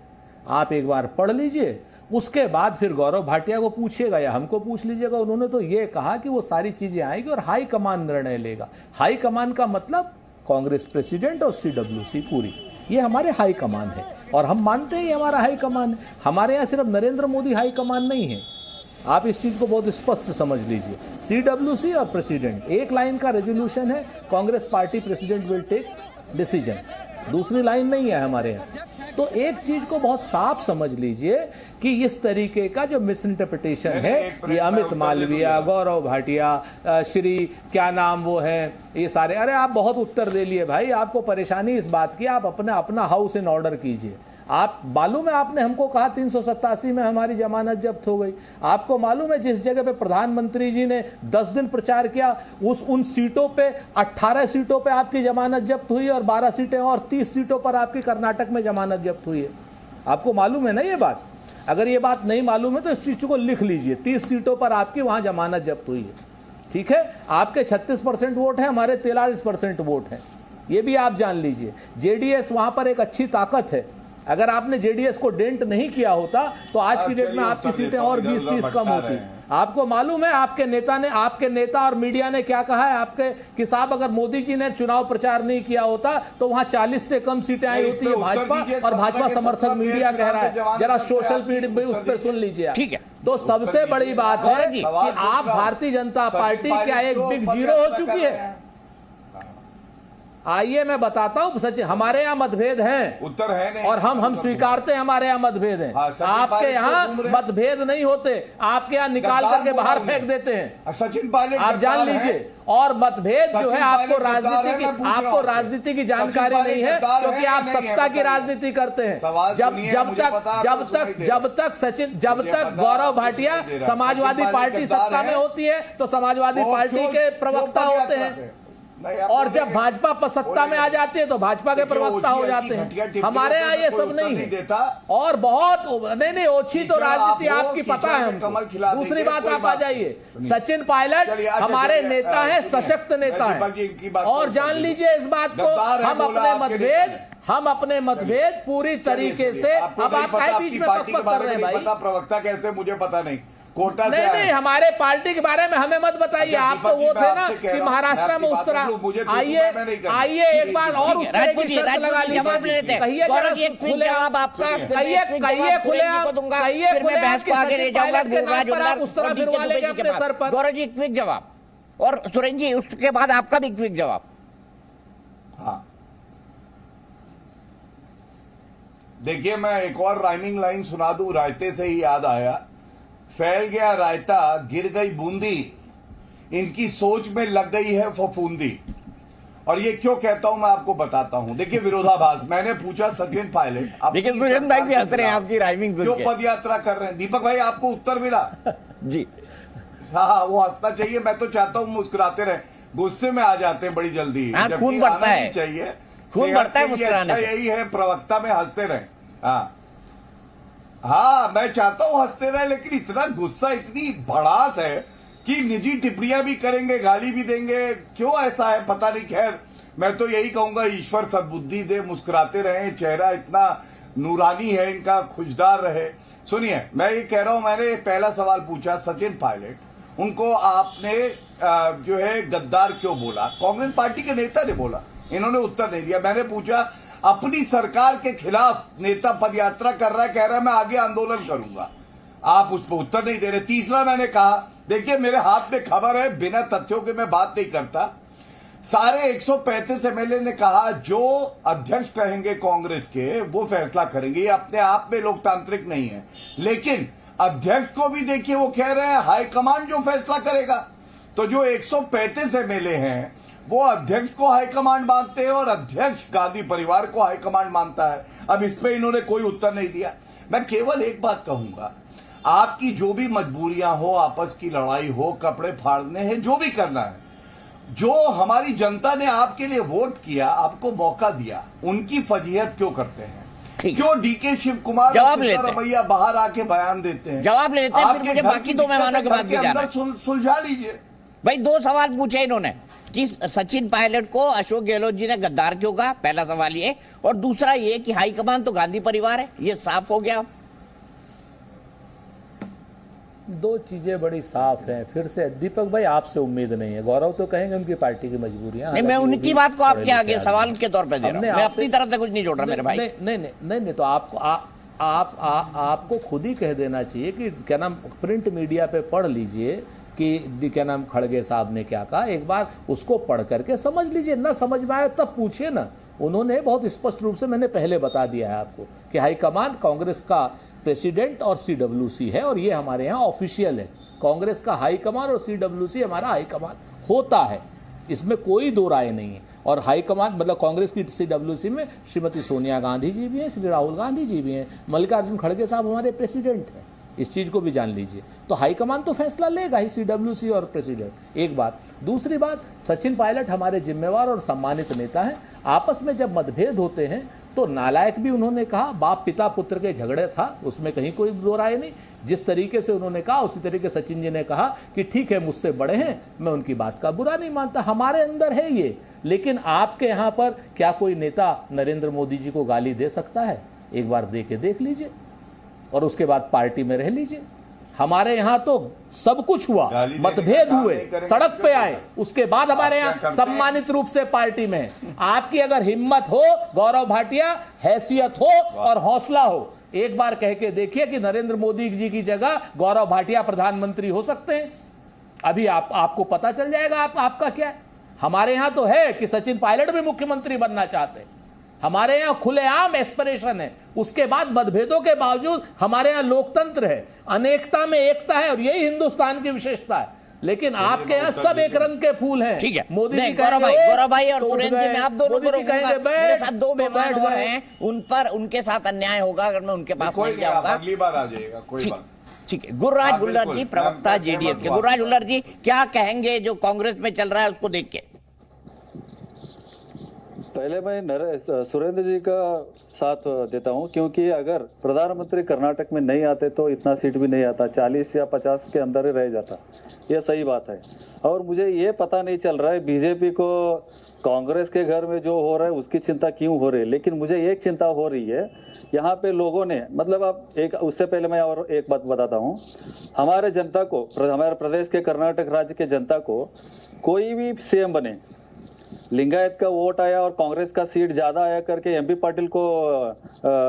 आप एक बार पढ़ लीजिए, उसके बाद फिर गौरव भाटिया को पूछिएगा या हमको पूछ लीजिएगा। उन्होंने तो ये कहा कि वो सारी चीजें आएगी और हाई कमान निर्णय लेगा। हाई कमान का मतलब कांग्रेस प्रेसिडेंट और CWC पूरी, ये हमारे हाई कमान है और हम मानते हैं ये हमारा हाई कमान है। हमारे यहाँ सिर्फ नरेंद्र मोदी हाई कमान नहीं है, आप इस चीज को बहुत स्पष्ट समझ लीजिए। CWC और प्रेसिडेंट एक लाइन का रेजोल्यूशन है, Congress party president will take decision, दूसरी लाइन नहीं है हमारे यहाँ। तो एक चीज को बहुत साफ समझ लीजिए कि इस तरीके का जो मिस इंटरप्रिटेशन है, ये अमित मालविया, गौरव भाटिया, श्री क्या नाम वो है, ये सारे, अरे आप बहुत उत्तर दे लिए भाई। आपको परेशानी इस बात की, आप अपना हाउस इन ऑर्डर कीजिए। आप मालूम है, आपने हमको कहा 387 में हमारी जमानत जब्त हो गई। आपको मालूम है जिस जगह पे प्रधानमंत्री जी ने 10 दिन प्रचार किया, उन सीटों पे 18 सीटों पे आपकी जमानत जब्त हुई और 12 सीटें और 30 सीटों पर आपकी कर्नाटक में जमानत जब्त हुई है। आपको मालूम है ना ये बात? अगर ये बात नहीं मालूम है तो इस चीज को लिख लीजिए, 30 सीटों पर आपकी वहां जमानत जब्त हुई है। ठीक है, आपके 36% वोट है, हमारे 43% वोट है, ये भी आप जान लीजिए। JDS वहां पर एक अच्छी ताकत है, अगर आपने जेडीएस को डेंट नहीं किया होता तो आज की डेट में आपकी सीटें और 20-30 कम होती। आपको मालूम है आपके नेता और मीडिया ने क्या कहा है आपके कि साहब अगर मोदी जी ने चुनाव प्रचार नहीं किया होता तो वहां 40 से कम सीटें आई होती है भाजपा, और भाजपा समर्थक मीडिया कह रहा है। जरा सोशल मीडिया पे उस पर सुन लीजिए आप। ठीक है। तो सबसे बड़ी बात है कि आप भारतीय जनता पार्टी क्या एक बिग जीरो हो चुकी है? आइए मैं बताता हूं सचिन, हमारे यहाँ मतभेद हैं, उत्तर है नहीं, और हम स्वीकारते हैं हमारे यहाँ मतभेद हैं। आपके यहाँ मतभेद नहीं होते, आपके यहाँ निकाल करके बाहर फेंक देते हैं। सचिन पायलट आप जान लीजिए। और मतभेद जो है आपको राजनीति की जानकारी नहीं है, क्योंकि आप सत्ता की राजनीति करते हैं। जब तक गौरव भाटिया समाजवादी पार्टी सत्ता में होती है तो समाजवादी पार्टी के प्रवक्ता होते हैं, और जब भाजपा सत्ता में आ जाती है तो भाजपा के प्रवक्ता हो जाते हैं। हमारे यहाँ ये सब नहीं है। और बहुत नहीं ओछी तो राजनीति आपकी पता है हमको। दूसरी बात आप आ जाइए, सचिन पायलट हमारे नेता हैं, सशक्त नेता हैं, और जान लीजिए इस बात को, हम अपने मतभेद पूरी तरीके से। अब आप क्या बीच में पकपक कर रहे हैं भाई? प्रवक्ता कैसे मुझे पता नहीं, कोटा से नहीं हमारे पार्टी के बारे में हमें मत बताइए। आप तो वो थे ना कि महाराष्ट्र में उस तरह। आइए एक बार और उस तरह की शर्त लगा लीजिए। गौरव जी एक क्विक जवाब, और सुरेंद्र जी उसके बाद आपका भी क्विक जवाब। हाँ देखिए, मैं एक और राइमिंग लाइन सुना दूं, रायते से ही याद आया। फैल गया रायता, गिर गई बूंदी, इनकी सोच में लग गई है फफूंदी। और ये क्यों कहता हूं मैं आपको बताता हूं। देखिए विरोधाभास, मैंने पूछा सचिन पायलट, देखिए सुरेंद्र भाई भी हंस रहे हैं आपकी राइमिंग सुन के, के। क्यों पद यात्रा कर रहे हैं? दीपक भाई आपको उत्तर मिला? जी हाँ, वो हंसना चाहिए। मैं तो चाहता हूं मुस्कुराते रहे, गुस्से में आ जाते हैं बड़ी जल्दी। खून बढ़ता है, चाहिए खून बढ़ता है मुस्कुराने से। यही है, प्रवक्ता में हंसते रहे। हाँ मैं चाहता हूं हंसते रहे, लेकिन इतना गुस्सा, इतनी भड़ास है कि निजी टिप्पणियां भी करेंगे, गाली भी देंगे। क्यों ऐसा है पता नहीं। खैर मैं तो यही कहूंगा, ईश्वर सद्बुद्धि दे, मुस्कुराते रहे, चेहरा इतना नूरानी है इनका, खुशदार रहे। सुनिए मैं ये कह रहा हूं, मैंने पहला सवाल पूछा सचिन पायलट, उनको आपने जो है गद्दार क्यों बोला? कांग्रेस पार्टी के नेता ने बोला, इन्होंने उत्तर नहीं दिया। मैंने पूछा अपनी सरकार के खिलाफ नेता पदयात्रा कर रहा है, कह रहा है मैं आगे आंदोलन करूंगा, आप उस पर उत्तर नहीं दे रहे। तीसरा मैंने कहा, देखिए मेरे हाथ में खबर है, बिना तथ्यों के मैं बात नहीं करता। सारे 135 एमएलए ने कहा जो अध्यक्ष कहेंगे कांग्रेस के वो फैसला करेंगे। ये अपने आप में लोकतांत्रिक नहीं है, लेकिन अध्यक्ष को भी देखिए वो कह रहे हैं हाईकमांड जो फैसला करेगा। तो जो 135 एमएलए हैं वो अध्यक्ष को हाईकमांड मानते हैं और अध्यक्ष गांधी परिवार को हाईकमांड मानता है। अब इस पे इन्होंने कोई उत्तर नहीं दिया। मैं केवल एक बात कहूंगा, आपकी जो भी मजबूरियां हो, आपस की लड़ाई हो, कपड़े फाड़ने हैं, जो भी करना है, जो हमारी जनता ने आपके लिए वोट किया, आपको मौका दिया, उनकी फजीहत क्यों करते हैं? क्यों डीके शिव कुमार रवैया बाहर आके बयान देते हैं? जवाब लेते हैं, फिर मुझे बाकी दो मेहमानों के बाद भी जाना है। सुलझा लीजिए भाई। दो सवाल पूछे इन्होंने कि सचिन पायलट को अशोक गहलोत जी ने गद्दार क्यों कहा, पहला सवाल ये, और दूसरा ये कि हाईकमान तो गांधी परिवार है, ये साफ हो गया। दो चीजें बड़ी साफ हैं। फिर से दीपक भाई आपसे उम्मीद नहीं है, गौरव तो कहेंगे उनकी पार्टी की मजबूरियां। नहीं, मैं उनकी बात को आपके आगे सवाल के तौर पे दे रहा हूं, मैं अपनी तरफ से कुछ नहीं जोड़ रहा मेरे भाई। नहीं तो आपको खुद ही कह देना चाहिए कि क्या नाम, प्रिंट मीडिया पे पढ़ लीजिए कि क्या नाम खड़गे साहब ने क्या कहा, एक बार उसको पढ़ करके समझ लीजिए। ना समझ में आए तब पूछिए ना। उन्होंने बहुत स्पष्ट रूप से, मैंने पहले बता दिया है आपको कि हाईकमान कांग्रेस का प्रेसिडेंट और सीडब्ल्यूसी है, और ये हमारे यहाँ ऑफिशियल है। कांग्रेस का हाईकमान और सीडब्ल्यूसी हमारा हाईकमान होता है, इसमें कोई दो राय नहीं है। और हाईकमान मतलब कांग्रेस की सीडब्ल्यूसी में श्रीमती सोनिया गांधी जी भी हैं, श्री राहुल गांधी जी भी हैं, मल्लिकार्जुन खड़गे साहब हमारे प्रेसिडेंट हैं। इस चीज को भी जान लीजिए। तो हाईकमान तो फैसला लेगा ही, सीडब्ल्यूसी और प्रेसिडेंट। एक बात। दूसरी बात, सचिन पायलट हमारे जिम्मेवार और सम्मानित नेता हैं। आपस में जब मतभेद होते हैं तो नालायक भी उन्होंने कहा, बाप पिता पुत्र के झगड़े था, उसमें कहीं कोई दो राय नहीं। जिस तरीके से उन्होंने कहा उसी तरीके सचिन जी ने कहा कि ठीक है मुझसे बड़े हैं, मैं उनकी बात का बुरा नहीं मानता, हमारे अंदर है ये। लेकिन आपके यहाँ पर क्या कोई नेता नरेंद्र मोदी जी को गाली दे सकता है? एक बार दे के देख लीजिए और उसके बाद पार्टी में रह लीजिए। हमारे यहाँ तो सब कुछ हुआ, गाली देने मतभेद का काम हुए, नहीं करेंगे सड़क पे तो आए, उसके बाद हमारे आप क्या यहाँ करते हैं? सम्मानित रूप से पार्टी में आपकी अगर हिम्मत हो गौरव भाटिया, हैसियत हो और हौसला हो, एक बार कह के देखिए कि नरेंद्र मोदी जी की जगह गौरव भाटिया प्रधानमंत्री हो सकते हैं। अभी आपको पता चल जाएगा आपका क्या है। हमारे यहाँ तो है कि सचिन पायलट भी मुख्यमंत्री बनना चाहते हैं, हमारे यहाँ खुलेआम एस्पिरेशन है। उसके बाद मतभेदों के बावजूद हमारे यहाँ लोकतंत्र है, अनेकता में एकता है और यही हिंदुस्तान की विशेषता है। लेकिन आपके यहाँ सब एक रंग के फूल हैं। ठीक है, मोदी जी गौरव भाई और तो सुरेंद्र जी, मैं आप दोनों को रोकूंगा। मेरे साथ दो मेहमान और गए। हैं, उन पर उनके साथ अन्याय होगा अगर मैं उनके पास नहीं जाऊंगा। अगली बार आ जाएगा, कोई बात। ठीक है, गुरुराज हाँ, हुल्लर बिल्कुल। जी, प्रवक्ता मैं जेडीएस के। सहमत हूं गुरुराज हुल्लर जी, क्या कहेंगे जो कांग्रेस में चल रहा है उसको देख के? पहले मैं सुरेंद्र जी का साथ देता हूं, क्योंकि अगर प्रधानमंत्री कर्नाटक में नहीं आते तो इतना सीट भी नहीं आता, 40 या 50 के अंदर ही रह जाता। ये सही बात है। और मुझे ये पता नहीं चल रहा है बीजेपी को कांग्रेस के घर में जो हो रहा है उसकी चिंता क्यों हो रही है, लेकिन मुझे एक चिंता हो रही है यहाँ पे लोगों ने, मतलब आप एक, उससे पहले मैं और एक बात बताता हूँ। हमारे जनता को, हमारे प्रदेश के कर्नाटक राज्य के जनता को कोई भी सीएम बने, लिंगायत का वोट आया और कांग्रेस का सीट ज्यादा आया करके एमपी पाटिल को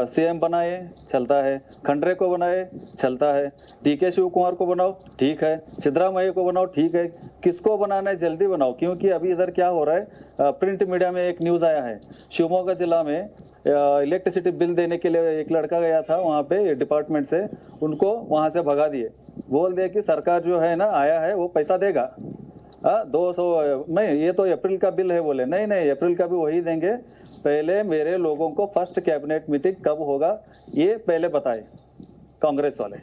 सीएम बनाए, चलता है। खंडरे को बनाए, चलता है। डीके शिव कुमार को बनाओ, ठीक है। सिद्धरामैया को बनाओ, ठीक है। किसको बनाना है जल्दी बनाओ, क्योंकि अभी इधर क्या हो रहा है, प्रिंट मीडिया में एक न्यूज आया है, शिवमोगा जिला में इलेक्ट्रिसिटी बिल देने के लिए एक लड़का गया था वहां पे डिपार्टमेंट से, उनको वहां से भगा दिए, बोल दिए कि सरकार जो है ना आया है वो पैसा देगा। 200 नहीं, ये तो अप्रैल का बिल है। बोले नहीं नहीं, अप्रैल का भी वही देंगे, पहले मेरे लोगों को फर्स्ट कैबिनेट मीटिंग कब होगा ये पहले बताए कांग्रेस वाले।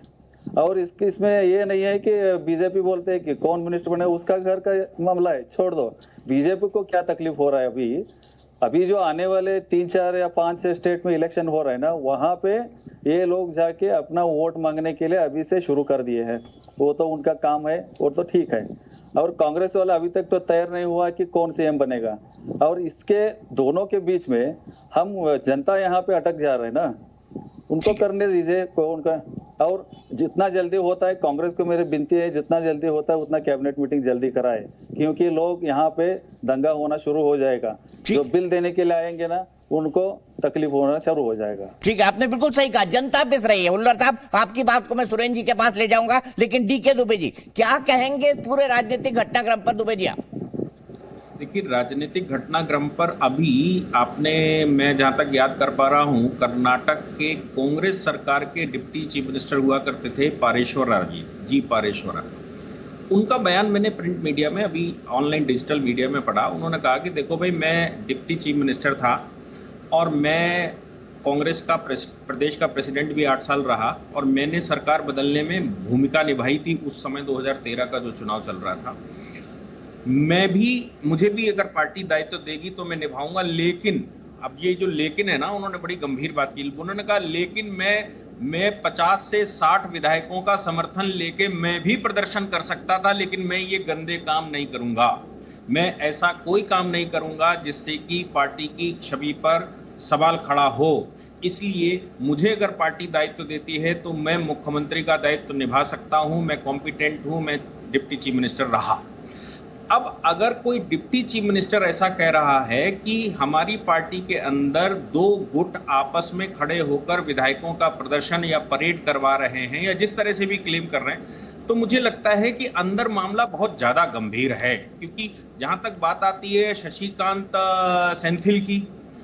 और इसमें ये नहीं है कि बीजेपी बोलते हैं कि कौन मिनिस्टर बने, उसका घर का मामला है, छोड़ दो। बीजेपी को क्या तकलीफ हो रहा है अभी जो आने वाले 3, 4 या 5 स्टेट में इलेक्शन हो रहा है ना, वहां पे ये लोग जाके अपना वोट मांगने के लिए अभी से शुरू कर दिए हैं। वो तो उनका काम है, वो तो ठीक है। और कांग्रेस वाला अभी तक तो तैयार नहीं हुआ कि कौन सीएम बनेगा। और इसके दोनों के बीच में हम जनता यहाँ पे अटक जा रहे हैं ना, उनको करने दीजिए कौन का। और जितना जल्दी होता है, कांग्रेस को मेरी विनती है, जितना जल्दी होता है उतना कैबिनेट मीटिंग जल्दी कराए, क्योंकि लोग यहाँ पे दंगा होना शुरू हो जाएगा। जो बिल देने के लिए आएंगे ना, उनको तकलीफ होना शुरू हो जाएगा। ठीक है, आपने बिल्कुल सही कहा, जनता पिस रही है। हुल्लर साहब, आपकी बात को मैं सुरेंद्र जी के पास ले जाऊंगा, लेकिन डीके दुबे जी क्या कहेंगे पूरे राजनीतिक घटनाक्रम पर? दुबे जी आप। देखिए, राजनीतिक घटनाक्रम पर अभी आपने, मैं जहां तक याद कर पा रहा हूं, कर्नाटक के कांग्रेस सरकार के डिप्टी चीफ मिनिस्टर हुआ करते थे पारेश्वरा जी पारेश्वरा। उनका बयान मैंने प्रिंट मीडिया में, अभी ऑनलाइन डिजिटल मीडिया में पढ़ा। उन्होंने कहा कि देखो भाई, मैं डिप्टी चीफ मिनिस्टर था और मैं कांग्रेस का प्रदेश का प्रेसिडेंट भी 8 साल रहा, और मैंने सरकार बदलने में भूमिका निभाई थी। उस समय 2013 का जो चुनाव चल रहा था, मुझे भी अगर पार्टी दायित्व देगी तो मैं निभाऊंगा। लेकिन अब ये जो लेकिन है ना, उन्होंने बड़ी गंभीर बात की। उन्होंने कहा लेकिन मैं 50 से 60 विधायकों का समर्थन लेके मैं भी प्रदर्शन कर सकता था, लेकिन मैं ये गंदे काम नहीं करूंगा। मैं ऐसा कोई काम नहीं करूंगा जिससे कि पार्टी की छवि पर सवाल खड़ा हो। इसलिए मुझे अगर पार्टी दायित्व देती है तो मैं मुख्यमंत्री का दायित्व निभा सकता हूं, मैं कॉम्पिटेंट हूं, मैं डिप्टी चीफ मिनिस्टर रहा। अब अगर कोई डिप्टी चीफ मिनिस्टर ऐसा कह रहा है कि हमारी पार्टी के अंदर 2 गुट आपस में खड़े होकर विधायकों का प्रदर्शन या परेड करवा रहे हैं, या जिस तरह से भी क्लेम कर रहे हैं, तो मुझे लगता है कि अंदर मामला बहुत ज्यादा गंभीर है। क्योंकि जहां तक बात आती है शशिकांत सेंथिल की,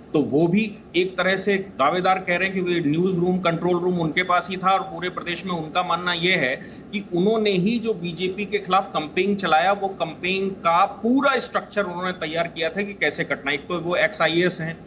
तो वो भी एक तरह से दावेदार कह रहे हैं, क्योंकि न्यूज रूम, कंट्रोल रूम उनके पास ही था, और पूरे प्रदेश में उनका मानना यह है कि उन्होंने ही जो बीजेपी के खिलाफ कैंपेन चलाया, वो कैंपेन का पूरा स्ट्रक्चर उन्होंने तैयार किया था कि कैसे कटना। एक तो वो XIAS हैं,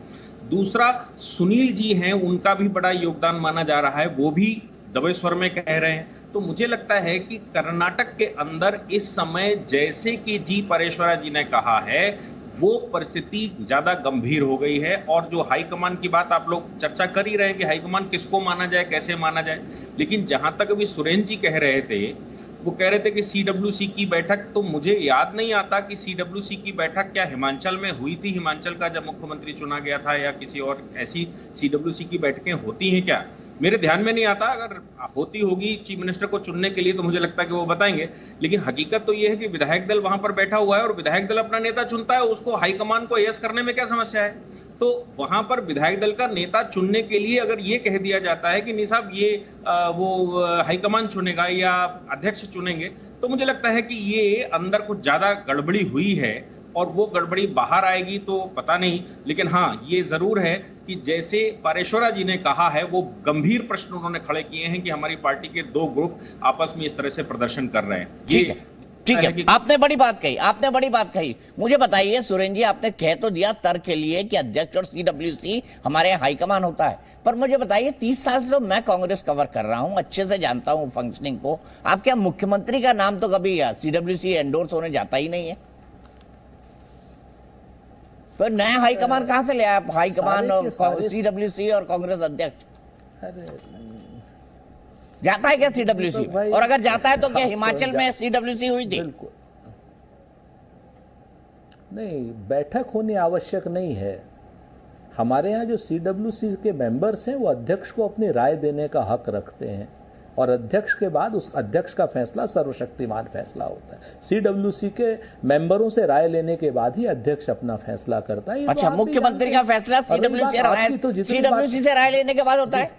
दूसरा सुनील जी हैं, उनका भी बड़ा योगदान माना जा रहा है, वो भी दबे स्वर में कह रहे हैं। तो मुझे लगता है कि कर्नाटक के अंदर इस समय, जैसे कि जी परेश्वरा जी ने कहा है, वो परिस्थिति ज्यादा गंभीर हो गई है। और जो हाईकमान की बात आप लोग चर्चा कर ही रहे हैं कि हाईकमान किसको माना जाए, कैसे माना जाए, लेकिन जहां तक अभी सुरेंद्र जी कह रहे थे वो कह रहे थे कि सीडब्ल्यूसी की बैठक, तो मुझे याद नहीं आता कि सीडब्ल्यूसी की बैठक क्या हिमाचल में हुई थी, हिमाचल का जब मुख्यमंत्री चुना गया था, या किसी और ऐसी सीडब्ल्यूसी की बैठकें होती हैं क्या, मेरे ध्यान में नहीं आता। अगर होती होगी चीफ मिनिस्टर को चुनने के लिए तो मुझे लगता है कि वो बताएंगे, लेकिन हकीकत तो ये है कि विधायक दल वहां पर बैठा हुआ है और विधायक दल अपना नेता चुनता है, उसको हाईकमान को यस करने में क्या समस्या है। तो वहां पर विधायक दल का नेता चुनने के लिए अगर ये कह दिया जाता है कि नहीं साहब ये वो हाईकमान चुनेगा या अध्यक्ष चुनेंगे, तो मुझे लगता है कि ये अंदर कुछ ज्यादा गड़बड़ी हुई है, और वो गड़बड़ी बाहर आएगी तो पता नहीं। लेकिन हाँ, ये जरूर है कि जैसे पारेश्वरा जी ने कहा है, वो गंभीर प्रश्न उन्होंने खड़े किए हैं कि हमारी पार्टी के दो ग्रुप आपस में इस तरह से प्रदर्शन कर रहे हैं। ठीक है, ठीक है, आपने बड़ी बात कही, आपने बड़ी बात कही। मुझे बताइए सुरेंद्र जी, आपने कह तो दिया तर्क के लिए कि अध्यक्ष और सीडब्ल्यूसी हमारे यहाँ हाईकमान होता है, पर मुझे बताइए 30 साल से तो मैं कांग्रेस कवर कर रहा हूं, अच्छे से जानता हूं फंक्शनिंग को। आप क्या मुख्यमंत्री का नाम तो कभी सीडब्ल्यूसी एंडोर्स होने जाता ही नहीं है, तो नया हाईकमान कहां से ले आया? हाईकमान और सीडब्ल्यूसी और कांग्रेस अध्यक्ष जाता है क्या सीडब्ल्यूसी? और अगर जाता है तो क्या हिमाचल में सीडब्ल्यूसी हुई थी? नहीं, बैठक होनी आवश्यक नहीं है। हमारे यहाँ जो सीडब्ल्यूसी के मेंबर्स हैं वो अध्यक्ष को अपनी राय देने का हक रखते हैं, और अध्यक्ष के बाद उस अध्यक्ष का फैसला सर्वशक्तिमान फैसला होता है। सीडब्ल्यूसी के मेंबरों से राय लेने के बाद ही अध्यक्ष अपना फैसला करता है। अच्छा, मुख्यमंत्री का फैसला सीडब्ल्यूसी से राय लेने के बाद होता है?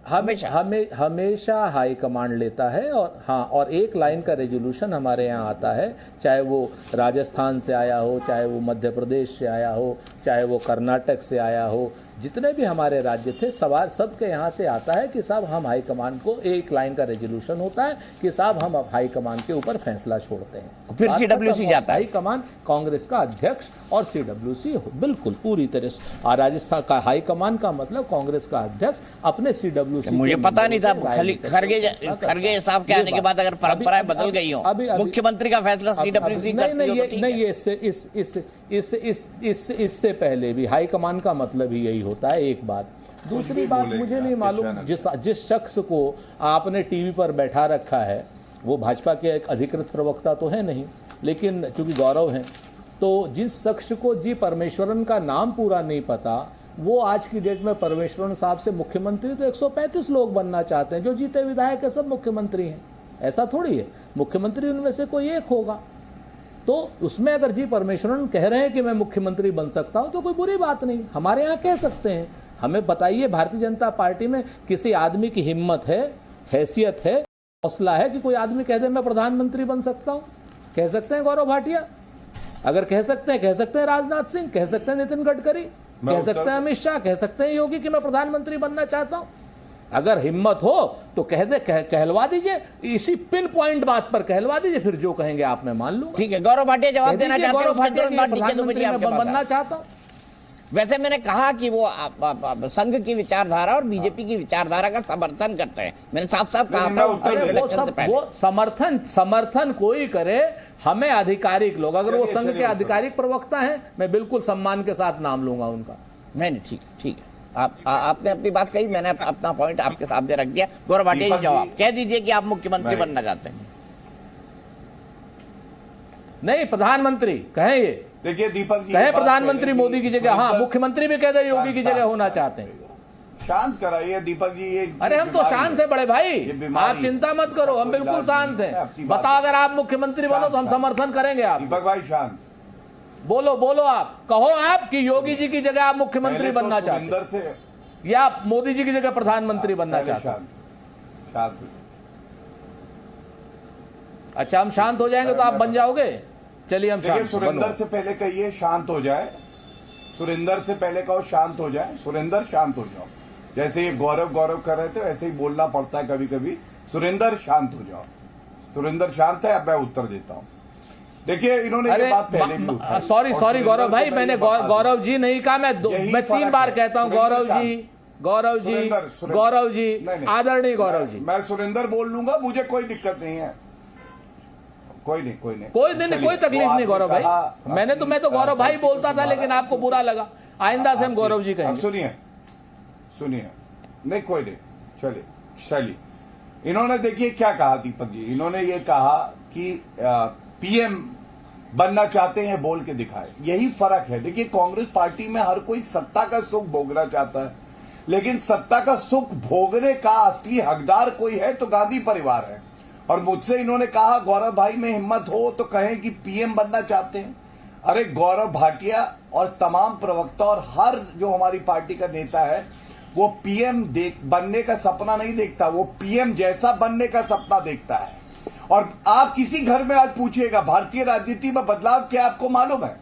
हमेशा हाईकमांड लेता है। और हाँ, और एक लाइन का रेजोल्यूशन हमारे यहाँ आता है, चाहे वो राजस्थान से आया हो, चाहे वो मध्य प्रदेश से आया हो, चाहे वो कर्नाटक से आया हो, जितने भी हमारे राज्य थे सवाल सबके यहाँ से आता है कि साहब हम हाईकमान को, एक लाइन का रेजोल्यूशन होता है कि साहब हम अब हाईकमान के ऊपर फैसला छोड़ते हैं। फिर सीडब्ल्यूसी जाता है। हाईकमान कांग्रेस का अध्यक्ष और सीडब्ल्यूसी बिल्कुल पूरी तरह से। राजस्थान का हाईकमान का मतलब कांग्रेस का अध्यक्ष अपने सीडब्ल्यूसी। मुझे पता नहीं था, खरगे साहब के आने के बाद अगर परंपराएं बदल गई हो, मुख्यमंत्री का फैसला सीडब्ल्यूसी नहीं, इससे पहले भी हाईकमान का भी यही होता है। एक बात, दूसरी बात मुझे नहीं मालूम, जिस शख्स को आपने टीवी पर बैठा रखा है वो भाजपा के एक अधिकृत प्रवक्ता तो है नहीं, लेकिन चूंकि गौरव हैं, तो जिस शख्स को जी परमेश्वरन का नाम पूरा नहीं पता, वो आज की डेट में परमेश्वरन साहब से मुख्यमंत्री, तो 135 लोग बनना चाहते हैं, जो जीते विधायक है सब मुख्यमंत्री हैं, ऐसा थोड़ी है। मुख्यमंत्री उनमें से कोई एक होगा, तो उसमें अगर जी परमेश्वरन कह रहे हैं कि मैं मुख्यमंत्री बन सकता हूं तो कोई बुरी बात नहीं, हमारे यहाँ कह सकते हैं। हमें बताइए, भारतीय जनता पार्टी में किसी आदमी की हिम्मत है, हैसियत है, हौसला है कि कोई आदमी कह दे मैं प्रधानमंत्री बन सकता हूं? कह सकते हैं गौरव भाटिया? अगर कह सकते हैं राजनाथ सिंह, कह सकते हैं नितिन गडकरी, कह सकते हैं अमित शाह, कह सकते हैं योगी कि मैं प्रधानमंत्री बनना चाहता हूं। अगर हिम्मत हो तो कहलवा दीजिए, इसी पिन पॉइंट बात पर कहलवा दीजिए, फिर जो कहेंगे आप मैं मान लूंगा। ठीक है, गौरव भाटिया जवाब देना चाहते हैं, बनना चाहता हूं। वैसे मैंने कहा कि वो संघ की विचारधारा और बीजेपी की विचारधारा का समर्थन करते हैं, मैंने साफ साफ कहा था। वो समर्थन कोई करे, हमें आधिकारिक लोग, अगर वो संघ के आधिकारिक प्रवक्ता हैं, मैं बिल्कुल सम्मान के साथ नाम लूंगा उनका। नहीं, ठीक है, आपने अपनी बात कही, मैंने अपना पॉइंट आपके सामने रख दिया। गौरव भाटिया जी जवाब कह दीजिए कि आप मुख्यमंत्री बनना चाहते हैं। नहीं, प्रधानमंत्री कहें, ये देखिए दीपक जी कहें प्रधानमंत्री मोदी की जगह, हाँ मुख्यमंत्री भी कह दे योगी की जगह होना चाहते हैं। शांत कराइए दीपक जी, ये अरे हम तो शांत है बड़े भाई, आप चिंता मत करो, हम बिल्कुल शांत हैं। बताओ अगर आप मुख्यमंत्री बनो तो हम समर्थन करेंगे। आप दीपक भाई शांत बोलो, आप कहो आप कि योगी जी की जगह आप मुख्यमंत्री बनना चाहते हैं या मोदी जी की जगह प्रधानमंत्री बनना चाहते हैं? अच्छा, हम शांत हो जाएंगे तो आप बन जाओगे? चलिए हम शांत। सुरेंद्र से पहले कहिए शांत हो जाए, सुरेंद्र से पहले कहो शांत हो जाए। सुरेंद्र शांत हो जाओ, जैसे ये गौरव कर रहे थे वैसे ही बोलना पड़ता है कभी कभी। सुरेंद्र शांत हो जाओ। सुरेंद्र शांत है, अब मैं उत्तर देता हूं। देखिए इन्होंने ये बात पहले भी उठाई। सॉरी गौरव भाई, मैंने गौरव जी नहीं कहा, मैं 3 बार कहता हूं गौरव जी, आदरणीय गौरव जी। मैं सुरेंद्र बोल लूंगा, मुझे कोई दिक्कत नहीं है, कोई तकलीफ नहीं गौरव भाई। मैं तो गौरव भाई बोलता था, लेकिन आपको बुरा लगा, आइंदा से हम गौरव जी कहेंगे। सुनिए, नहीं कोई नहीं, चलिए इन्होंने देखिए क्या कहा दीपक जी, इन्होंने ये कहा कि पीएम बनना चाहते हैं, बोल के दिखाए। यही फर्क है। देखिए कांग्रेस पार्टी में हर कोई सत्ता का सुख भोगना चाहता है, लेकिन सत्ता का सुख भोगने का असली हकदार कोई है तो गांधी परिवार है। और मुझसे इन्होंने कहा गौरव भाई में हिम्मत हो तो कहें कि पीएम बनना चाहते हैं। अरे गौरव भाटिया और तमाम प्रवक्ता और हर जो हमारी पार्टी का नेता है वो पीएम बनने का सपना नहीं देखता, वो पीएम जैसा बनने का सपना देखता है। और आप किसी घर में आज पूछिएगा भारतीय राजनीति में बदलाव क्या, आपको मालूम है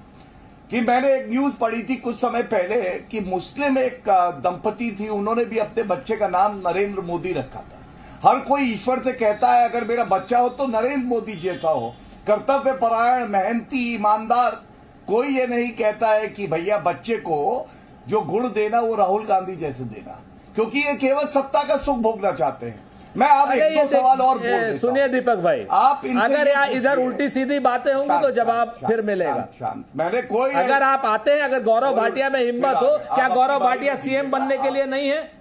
कि मैंने एक न्यूज पढ़ी थी कुछ समय पहले कि मुस्लिम एक दंपति थी, उन्होंने भी अपने बच्चे का नाम नरेंद्र मोदी रखा था। हर कोई ईश्वर से कहता है अगर मेरा बच्चा हो तो नरेंद्र मोदी जैसा हो, कर्तव्य परायण, मेहनती, ईमानदार। कोई ये नहीं कहता है कि भैया बच्चे को जो गुण देना वो राहुल गांधी जैसे देना, क्योंकि ये केवल सत्ता का सुख भोगना चाहते हैं। मैं आप एक दो सवाल और बोल देता हूं। सुनिए दीपक भाई, आप अगर यहाँ इधर उल्टी सीधी बातें होंगी तो जवाब फिर मिलेगा। शांत। मैंने कोई अगर आप आते हैं, अगर गौरव भाटिया में हिम्मत हो, क्या गौरव भाटिया सीएम बनने के लिए नहीं है?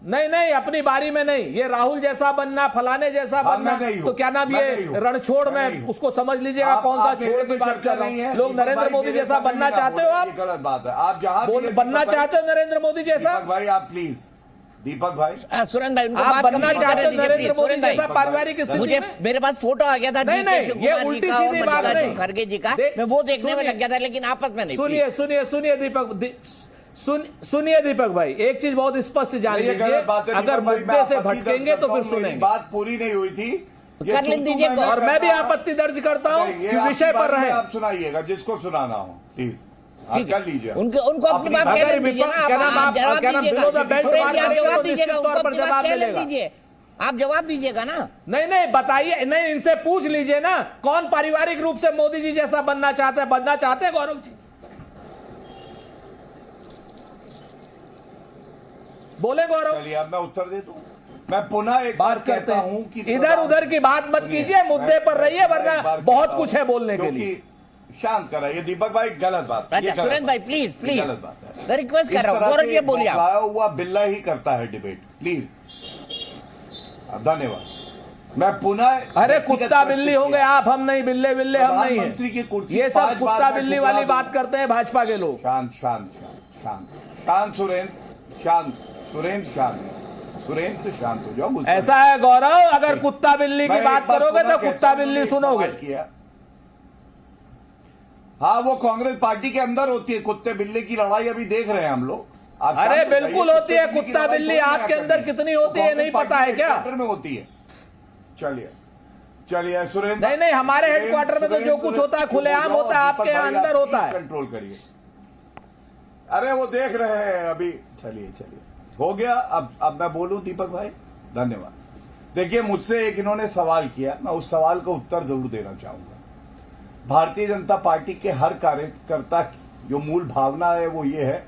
नहीं, अपनी बारी में नहीं। ये राहुल जैसा बनना, फलाने जैसा बनना, तो क्या नाम ये रणछोड़ में उसको समझ लीजिएगा कौन सा छोड़ की बात कर रही है। लोग नरेंद्र मोदी जैसा बनना चाहते हो? आप गलत बात है। आप जहां बनना चाहते हो नरेंद्र मोदी जैसा? भाई आप प्लीज, दीपक भाई, सुरेंद्र भाई उनको आप बात बनना कंप्लीट चाहते हो करने नरेंद्र दीजिए, मोदी सुरेंद्र भाई। जैसा पारिवारिक स्थिति मुझे में? मेरे पास फोटो आ गया था नहीं, ये उल्टी सीधी बात नहीं। खड़गे जी का, मैं वो देखने में लग गया था, लेकिन आपस में नहीं। सुनिए दीपक भाई, एक चीज बहुत स्पष्ट जान लीजिए, अगर मुद्दे से भटकेंगे तो फिर सुनेंगे। बात पूरी नहीं हुई थी, कर लीजिए। और मैं भी आपत्ति दर्ज करता हूं कि विषय पर रहे। आप सुनाइएगा जिसको सुनाना हो, प्लीज कर लीजिए। उनको अपनी बात कहने दीजिए ना, आप जवाब दीजिएगा, आप जवाब दीजिएगा ना। नहीं बताइए, नहीं इनसे पूछ लीजिए ना, कौन पारिवारिक रूप से मोदी जी जैसा बनना चाहते हैं गौरव जी? बोले गौरव। चलिए अब मैं उत्तर दे दूं। मैं पुनः एक बात कहता हूं कि इधर उधर की बात मत कीजिए, मुद्दे पर रहिए, वरना बहुत कुछ है बोलने के लिए। शांत कराइए दीपक भाई, गलत बात है। सुरेंद्र भाई प्लीज गलत बात है, रिक्वेस्ट कर रहा हूं। गौरव जी बोलिए। हुआ बिल्ला ही करता है डिबेट, प्लीज। धन्यवाद। मैं पुनः, अरे कुत्ता बिल्ली होंगे आप, हम नहीं, बिल्ले हम नहीं हैं। मंत्री की कुर्सी, ये सब कुत्ता बिल्ली वाली बात करते हैं भाजपा के लोग। शांत सुरेंद्र शांत हो जाओ। ऐसा है गौरव, अगर कुत्ता बिल्ली की बात करोगे तो कुत्ता बिल्ली सुनोगे। हाँ, वो कांग्रेस पार्टी के अंदर होती है कुत्ते बिल्ली की लड़ाई, अभी देख रहे हैं हम लोग। अरे बिल्कुल होती है कुत्ता बिल्ली, आपके अंदर कितनी होती है नहीं पता है क्या? में होती है। चलिए सुरेंद्र। नहीं, हमारे हेडक्वार्टर में तो जो कुछ होता है खुलेआम होता है, आपके यहाँ अंदर होता है। कंट्रोल करिए। अरे वो देख रहे हैं अभी। चलिए हो गया। अब मैं बोलूं दीपक भाई? धन्यवाद। देखिए मुझसे एक इन्होंने सवाल किया, मैं उस सवाल का उत्तर जरूर देना चाहूंगा। भारतीय जनता पार्टी के हर कार्यकर्ता की जो मूल भावना है वो ये है,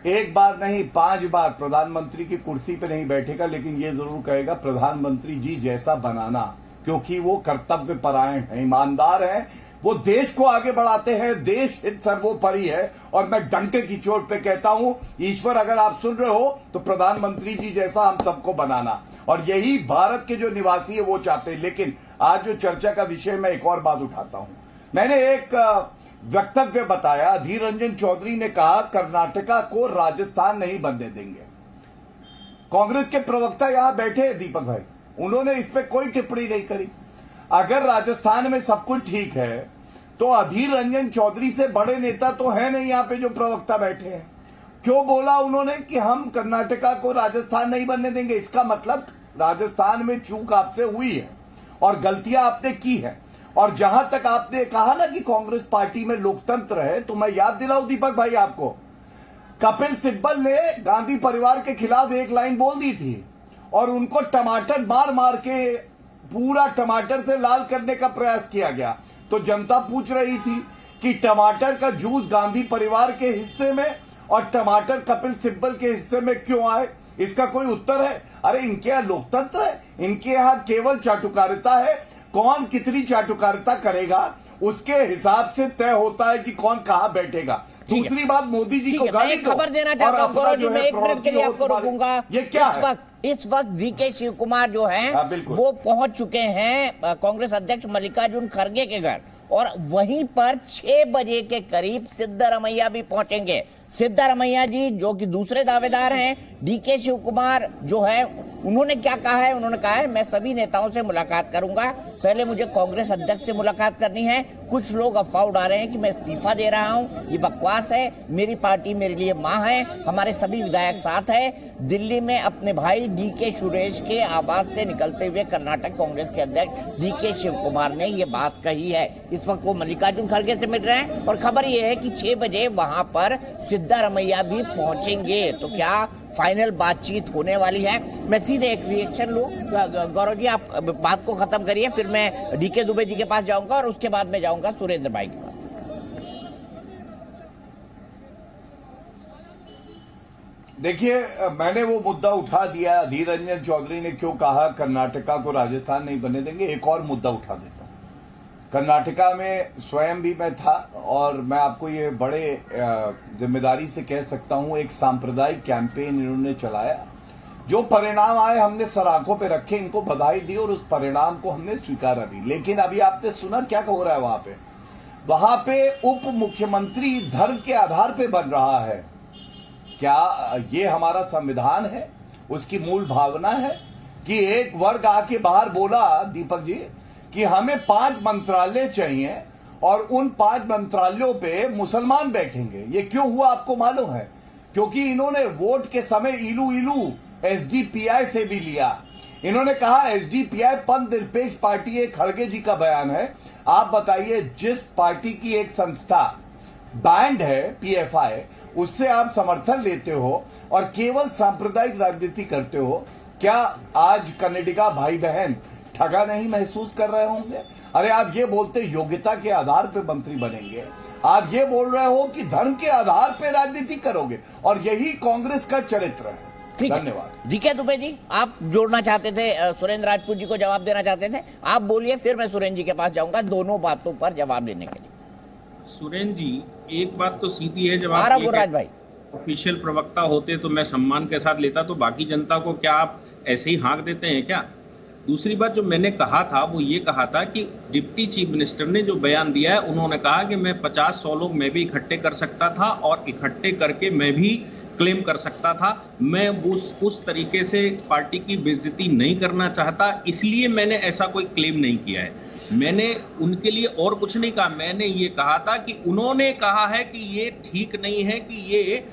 एक बार नहीं 5 बार प्रधानमंत्री की कुर्सी पे नहीं बैठेगा, लेकिन ये जरूर कहेगा प्रधानमंत्री जी जैसा बनाना, क्योंकि वो कर्तव्य परायण है, ईमानदार है, वो देश को आगे बढ़ाते हैं, देश हित सर्वोपरि है। और मैं डंके की चोट पे कहता हूं, ईश्वर अगर आप सुन रहे हो तो प्रधानमंत्री जी जैसा हम सबको बनाना, और यही भारत के जो निवासी है वो चाहते हैं। लेकिन आज जो चर्चा का विषय, मैं एक और बात उठाता हूं। मैंने एक वक्तव्य बताया, अधीर रंजन चौधरी ने कहा कर्नाटका को राजस्थान नहीं बनने देंगे। कांग्रेस के प्रवक्ता यहां बैठे हैं दीपक भाई, उन्होंने इस पे कोई टिप्पणी नहीं करी। अगर राजस्थान में सब कुछ ठीक है तो अधीर रंजन चौधरी से बड़े नेता तो है नहीं यहां पे जो प्रवक्ता बैठे हैं। क्यों बोला उन्होंने कि हम कर्नाटका को राजस्थान नहीं बनने देंगे? इसका मतलब राजस्थान में चूक आपसे हुई है और गलतियां आपने की है। और जहां तक आपने कहा ना कि कांग्रेस पार्टी में लोकतंत्र है, तो मैं याद दिलाऊं दीपक भाई आपको, कपिल सिब्बल ने गांधी परिवार के खिलाफ एक लाइन बोल दी थी और उनको टमाटर मार के पूरा टमाटर से लाल करने का प्रयास किया गया। तो जनता पूछ रही थी कि टमाटर का जूस गांधी परिवार के हिस्से में और टमाटर कपिल सिब्बल के हिस्से में क्यों आए? इसका कोई उत्तर है? अरे इनके यहाँ लोकतंत्र है, इनके यहाँ केवल चाटुकारिता है। कौन कितनी चाटुकारिता करेगा उसके हिसाब से तय होता है कि कौन कहां बैठेगा। दूसरी बात, मोदी जी को गाली दो खबर देना चाहता हूं गौरव जी, मैं 1 मिनट के लिए आपको रोकूंगा। ये क्या है? इस वक्त डीके शिव कुमार जो हैं बिल्कुल। वो पहुंच चुके हैं कांग्रेस अध्यक्ष मल्लिकार्जुन खड़गे के घर, और वहीं पर 6 बजे के करीब सिद्धारमैया भी पहुंचेंगे। सिद्धारमैया जी जो कि दूसरे दावेदार हैं, डीके शिव कुमार जो है उन्होंने क्या कहा है, उन्होंने कहा है मैं सभी नेताओं से मुलाकात करूंगा, पहले मुझे कांग्रेस अध्यक्ष से मुलाकात करनी है। कुछ लोग अफवाह उड़ा रहे हैं कि मैं इस्तीफा दे रहा हूं, ये बकवास है, मेरी पार्टी मेरे लिए मां है, हमारे सभी विधायक साथ है। दिल्ली में अपने भाई डीके सुरेश के आवास से निकलते हुए कर्नाटक कांग्रेस के अध्यक्ष डीके शिव कुमार ने ये बात कही है। इस वक्त वो मल्लिकार्जुन खड़गे से मिल रहे हैं और खबर ये है कि 6 बजे वहां पर सिद्धारमैया भी पहुंचेंगे। तो क्या फाइनल बातचीत होने वाली है? मैं सीधे एक रिएक्शन लूं। गौरव जी आप बात को खत्म करिए, फिर मैं डीके दुबे जी के पास जाऊंगा और उसके बाद मैं जाऊंगा सुरेंद्र भाई के पास। देखिए, मैंने वो मुद्दा उठा दिया, अधीर रंजन चौधरी ने क्यों कहा कर्नाटका को राजस्थान नहीं बनने देंगे। एक और मुद्दा उठा देता हूं। कर्नाटका में स्वयं भी मैं था और मैं आपको ये बड़े जिम्मेदारी से कह सकता हूं, एक सांप्रदायिक कैंपेन इन्होंने चलाया। जो परिणाम आए हमने सराखों पे रखे, इनको बधाई दी और उस परिणाम को हमने स्वीकारा भी। लेकिन अभी आपने सुना क्या हो रहा है वहां पे उप मुख्यमंत्री धर्म के आधार पे बन रहा है। क्या ये हमारा संविधान है, उसकी मूल भावना है कि एक वर्ग आके बाहर बोला, दीपक जी, कि हमें 5 मंत्रालय चाहिए और उन 5 मंत्रालयों पे मुसलमान बैठेंगे। ये क्यों हुआ आपको मालूम है? क्योंकि इन्होंने वोट के समय इलू एसडीपीआई से भी लिया। इन्होंने कहा एसडीपीआई पंथ निरपेक्ष पार्टी है, खड़गे जी का बयान है। आप बताइए, जिस पार्टी की एक संस्था बैंड है पीएफआई, उससे आप समर्थन लेते हो और केवल सांप्रदायिक राजनीति करते हो, क्या आज कर्नाटका भाई बहन ठगा नहीं महसूस कर रहे होंगे? अरे आप ये बोलते योग्यता के आधार पे मंत्री बनेंगे, आप ये बोल रहे हो कि धर्म के आधार पे राजनीति करोगे, और यही कांग्रेस का चरित्र है। धन्यवाद। डीके दुबे जी आप जोड़ना चाहते थे, सुरेंद्र राजपूत जी को जवाब देना चाहते थे, आप बोलिए, फिर मैं सुरेंद्र जी के पास जाऊंगा दोनों बातों पर जवाब देने के लिए। सुरेंद्र जी, एक बात तो सीधी है, जब आप ऑफिशियल प्रवक्ता होते तो मैं सम्मान के साथ लेता, तो बाकी जनता को क्या आप ऐसे ही हाँक देते हैं क्या? दूसरी बात जो मैंने कहा था वो ये कहा था कि डिप्टी चीफ मिनिस्टर ने जो बयान दिया है, उन्होंने कहा कि मैं 50-100 लोग मैं भी इकट्ठे कर सकता था और इकट्ठे करके मैं भी क्लेम कर सकता था। मैं उस तरीके से पार्टी की बेइज्जती नहीं करना चाहता, इसलिए मैंने ऐसा कोई क्लेम नहीं किया है। मैंने उनके लिए और कुछ नहीं कहा, मैंने ये कहा था कि उन्होंने कहा है कि ये ठीक नहीं है कि ये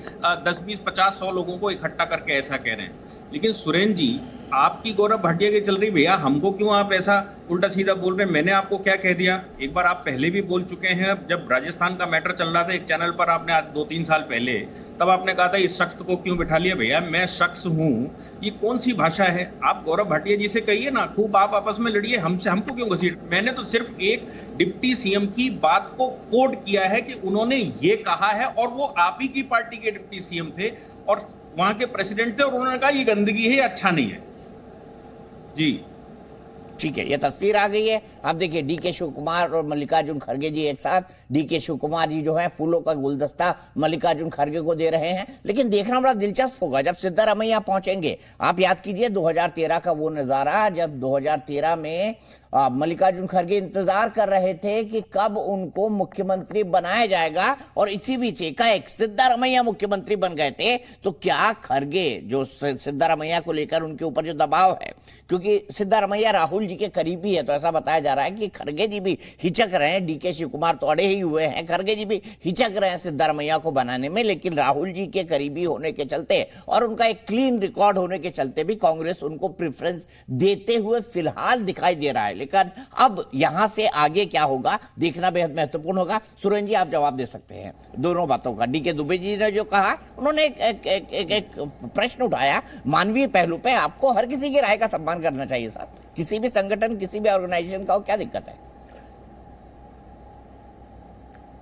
10, 20, 50, 100 लोगों को इकट्ठा करके ऐसा कह रहे हैं। लेकिन सुरेंद्र जी, आपकी गौरव भाटिया की चल रही, भैया हमको क्यों आप ऐसा उल्टा सीधा बोल रहे हैं? मैंने आपको क्या कह दिया? एक बार आप पहले भी बोल चुके हैं, जब राजस्थान का मैटर चल रहा था एक चैनल पर, आपने आज 2-3 साल पहले, तब आपने कहा था इस शख्स को क्यों बिठा लिया? भैया मैं शख्स हूँ, ये कौन सी भाषा है? आप गौरव भाटिया जी से कहिए ना, खूब आप आपस में लड़िए, हमको क्यों घसीट? मैंने तो सिर्फ एक डिप्टी सीएम की बात को कोट किया है कि उन्होंने ये कहा है, और वो आप ही की पार्टी के डिप्टी सीएम थे और वहां के प्रेसिडेंट थे, और उन्होंने कहा ये गंदगी है, अच्छा नहीं है। जी ठीक है, ये तस्वीर आ गई है। आप देखिए डीके शिव कुमार और मल्लिकार्जुन खड़गे जी एक साथ। डीके शिव कुमार जी जो है फूलों का गुलदस्ता मल्लिकार्जुन खड़गे को दे रहे हैं। लेकिन देखना बड़ा दिलचस्प होगा जब सिद्धारमैया पहुंचेंगे। आप याद कीजिए 2013 का वो नजारा, जब 2013 में मल्लिकार्जुन खड़गे इंतजार कर रहे थे कि कब उनको मुख्यमंत्री बनाया जाएगा, और इसी बीच एकाएक सिद्धारमैया मुख्यमंत्री बन गए थे। तो क्या खड़गे जो सिद्धारमैया को लेकर उनके ऊपर जो दबाव है, क्योंकि सिद्धारमैया राहुल जी के करीबी है, तो ऐसा बताया जा रहा है कि खड़गे जी भी हिचक रहे हैं। डीके शिव कुमार तो अड़े ही हुए हैं, खड़गे जी भी हिचक रहे हैं सिद्धारमैया को बनाने में। लेकिन राहुल जी के करीबी होने के चलते और उनका एक क्लीन रिकॉर्ड होने के चलते भी कांग्रेस उनको प्रेफरेंस देते हुए फिलहाल दिखाई दे रहा है। लेकिन अब यहां से आगे क्या होगा देखना बेहद महत्वपूर्ण होगा। सुरेंद्र जी आप जवाब दे सकते हैं दोनों बातों का। डीके दुबे जी ने जो कहा, उन्होंने एक प्रश्न उठाया मानवीय पहलू पे। आपको हर किसी की राय का सम्मान करना चाहिए सर, किसी भी संगठन किसी भी ऑर्गेनाइजेशन का हो, क्या दिक्कत है?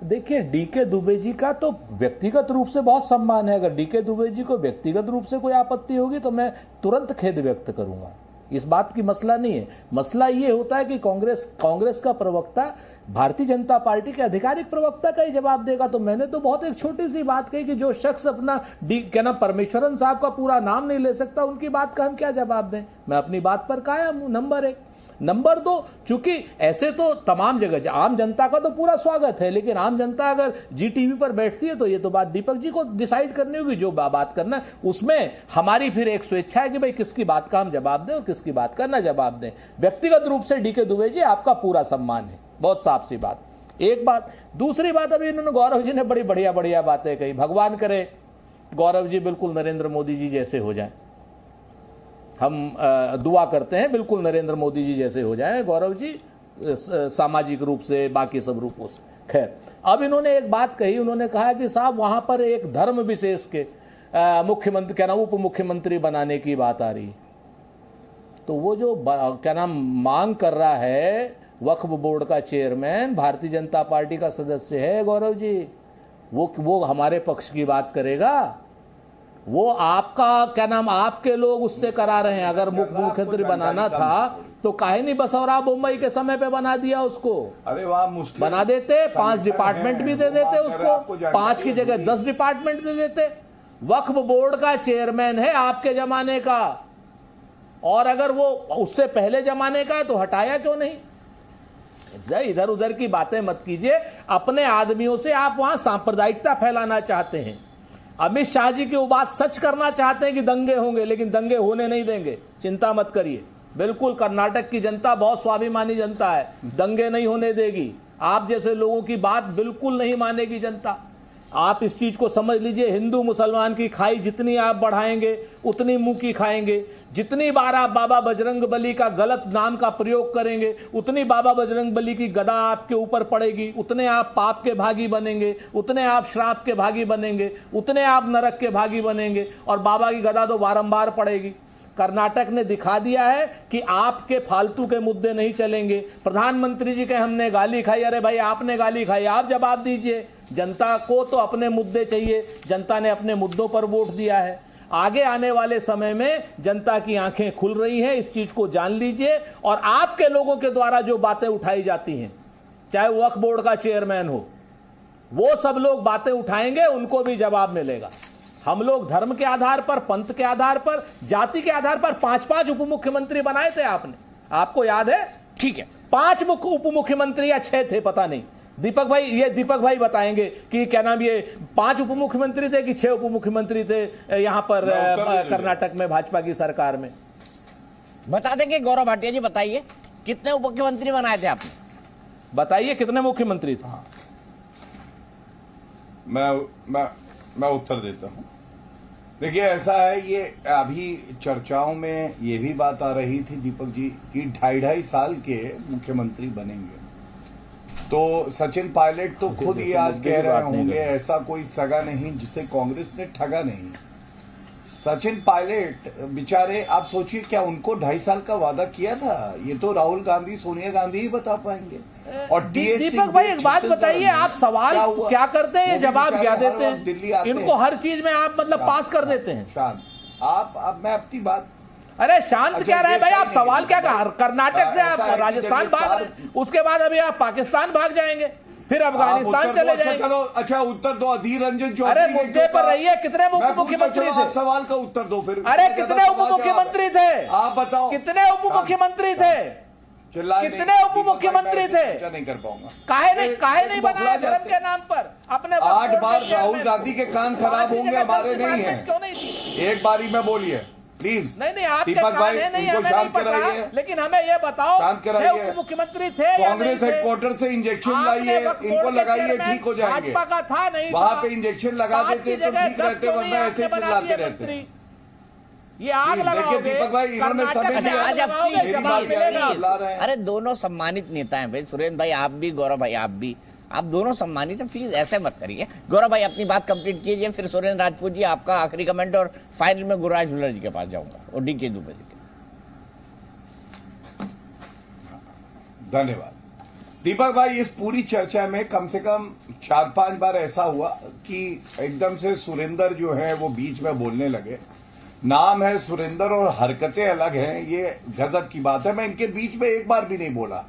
देखिए डीके दुबे जी का तो व्यक्तिगत रूप से बहुत सम्मान है। अगर डीके दुबे जी को व्यक्तिगत रूप से कोई आपत्ति होगी तो मैं तुरंत खेद व्यक्त करूंगा। इस बात की मसला नहीं है। मसला ये होता है कि कांग्रेस का प्रवक्ता भारतीय जनता पार्टी के आधिकारिक प्रवक्ता का ही जवाब देगा। तो मैंने तो बहुत एक छोटी सी बात कही कि जो शख्स अपना क्या नाम परमेश्वरन साहब का पूरा नाम नहीं ले सकता, उनकी बात का हम क्या जवाब दें। मैं अपनी बात पर कायम हूं, नंबर 1। नंबर 2, चूंकि ऐसे तो तमाम जगह आम जनता का तो पूरा स्वागत है, लेकिन आम जनता अगर GTV पर बैठती है तो ये तो बात दीपक जी को डिसाइड करनी होगी। जो बात करना है उसमें हमारी फिर एक स्वेच्छा है कि भाई किसकी बात का हम जवाब दें और किसकी बात का ना जवाब दें। व्यक्तिगत रूप से DK दुबे जी आपका पूरा सम्मान है, बहुत साफ सी बात। एक बात। दूसरी बात, अभी इन्होंने गौरव जी ने बड़ी बढ़िया बातें कही। भगवान करे गौरव जी बिल्कुल नरेंद्र मोदी जी जैसे हो जाए, हम दुआ करते हैं बिल्कुल नरेंद्र मोदी जी जैसे हो जाएं गौरव जी, सामाजिक रूप से बाकी सब रूपों से। खैर, अब इन्होंने एक बात कही, उन्होंने कहा कि साहब वहां पर एक धर्म विशेष के मुख्यमंत्री क्या नाम उप मुख्यमंत्री बनाने की बात आ रही। तो वो जो क्या नाम मांग कर रहा है वक्फ बोर्ड का चेयरमैन भारतीय जनता पार्टी का सदस्य है गौरव जी, वो हमारे पक्ष की बात करेगा। वो आपका क्या नाम आपके लोग उससे करा रहे हैं। अगर मुख्यमंत्री बनाना था तो काहे नहीं बसवराव मुंबई के समय पे बना दिया उसको। अरे वहां मुस्लिम बना देते, 5 डिपार्टमेंट भी दे देते उसको, 5 की जगह 10 डिपार्टमेंट दे देते। वक्फ बोर्ड का चेयरमैन है आपके जमाने का, और अगर वो उससे पहले जमाने का है तो हटाया क्यों नहीं। इधर उधर की बातें मत कीजिए। अपने आदमियों से आप वहां सांप्रदायिकता फैलाना चाहते हैं। अमित शाह जी की वो बात सच करना चाहते हैं कि दंगे होंगे, लेकिन दंगे होने नहीं देंगे, चिंता मत करिए। बिल्कुल कर्नाटक की जनता बहुत स्वाभिमानी जनता है, दंगे नहीं होने देगी। आप जैसे लोगों की बात बिल्कुल नहीं मानेगी जनता। आप इस चीज को समझ लीजिए, हिंदू मुसलमान की खाई जितनी आप बढ़ाएंगे उतनी मुंह की खाएंगे। जितनी बार आप बाबा बजरंग बली का गलत नाम का प्रयोग करेंगे उतनी बाबा बजरंग बली की गदा आपके ऊपर पड़ेगी, उतने आप पाप के भागी बनेंगे, उतने आप श्राप के भागी बनेंगे, उतने आप नरक के भागी बनेंगे, और बाबा की गदा तो बारंबार पड़ेगी। कर्नाटक ने दिखा दिया है कि आपके फालतू के मुद्दे नहीं चलेंगे। प्रधानमंत्री जी के हमने गाली खाई, अरे भाई आपने गाली खाई, आप जवाब दीजिए। जनता को तो अपने मुद्दे चाहिए, जनता ने अपने मुद्दों पर वोट दिया है। आगे आने वाले समय में जनता की आंखें खुल रही हैं, इस चीज को जान लीजिए। और आपके लोगों के द्वारा जो बातें उठाई जाती हैं, चाहे वक्फ बोर्ड का चेयरमैन हो, वो सब लोग बातें उठाएंगे, उनको भी जवाब मिलेगा। हम लोग धर्म के आधार पर, पंथ के आधार पर, जाति के आधार पर 5-5 उप मुख्यमंत्री बनाए थे आपने, आपको याद है? ठीक है, 5 उप मुख्यमंत्री या 6 थे पता नहीं। दीपक भाई, ये दीपक भाई बताएंगे कि क्या नाम, ये 5 उप मुख्यमंत्री थे कि 6 उप मुख्यमंत्री थे यहां पर कर्नाटक में भाजपा की सरकार में? बता देंगे गौरव भाटिया जी, बताइए कितने उप मुख्यमंत्री बनाए थे आपने? बताइए कितने मुख्यमंत्री थे? मैं उत्तर देता हूं। देखिए ऐसा है, ये अभी चर्चाओं में ये भी बात आ रही थी दीपक जी कि 2.5 साल के मुख्यमंत्री बनेंगे। तो सचिन पायलट तो खुद ये आज कह रहे होंगे ऐसा कोई सगा नहीं जिसे कांग्रेस ने ठगा नहीं। सचिन पायलट बेचारे, आप सोचिए क्या उनको 2.5 साल का वादा किया था? ये तो राहुल गांधी, सोनिया गांधी ही बता पाएंगे। और दीपक भाई एक बात बताइए, आप सवाल क्या करते हैं, जवाब क्या देते हैं? इनको हर चीज में आप मतलब पास कर देते हैं। शांत आप, अब मैं अपनी बात, अरे शांत क्या रहे भाई, आप सवाल क्या कर, कर्नाटक से आप राजस्थान भाग रहे, उसके बाद अभी आप पाकिस्तान भाग जाएंगे, फिर अफगानिस्तान चले जाएंगे। चलो अच्छा उत्तर दो, अधीर रंजन चौधरी। अरे मुद्दे पर रहिए, कितने मुख्यमंत्री थे? सवाल का उत्तर दो फिर। अरे कितने उप मुख्यमंत्री थे? आप बताओ कितने उप मुख्यमंत्री थे? कितने उप मुख्यमंत्री थे? नहीं कर पाऊंगा। काहे नहीं बनाया धर्म के नाम पर? अपने 8 बार राहुल गांधी के कान खराब होंगे, हमारे नहीं है। क्यों नहीं थी? एक बारी में बोलिए प्लीज। नहीं आपके कान है, नहीं हमें नहीं पता, लेकिन हमें ये बताओ 6 उप मुख्यमंत्री थे? कांग्रेस हेडक्वार्टर से इंजेक्शन लाइए, इनको लगाइए, ठीक हो जाएंगे। भाजपा का था नहीं, वहां पे इंजेक्शन लगा देते तो ठीक रहते, वरना ऐसे चिल्लाते रहते। ये आग लगाओगे दीपक भाई, इन्होंने अरे दोनों सम्मानित नेता हैं भाई, सुरेंद्र भाई आप भी, गौरव भाई आप भी, आप दोनों सम्मानित हैं, प्लीज ऐसे मत करिए। गौरव भाई अपनी बात कंप्लीट कीजिए, फिर सुरेंद्र राजपूत जी आपका आखिरी कमेंट, और फाइनल में गुरुराज हुल्लर जी के पास जाऊंगा और DK दुबे जी के। धन्यवाद दीपक भाई। इस पूरी चर्चा में कम से कम 4-5 बार ऐसा हुआ कि एकदम से सुरेंद्र जो है वो बीच में बोलने लगे, नाम है सुरेंद्र और हरकतें अलग हैं, ये गजब की बात है। मैं इनके बीच में एक बार भी नहीं बोला,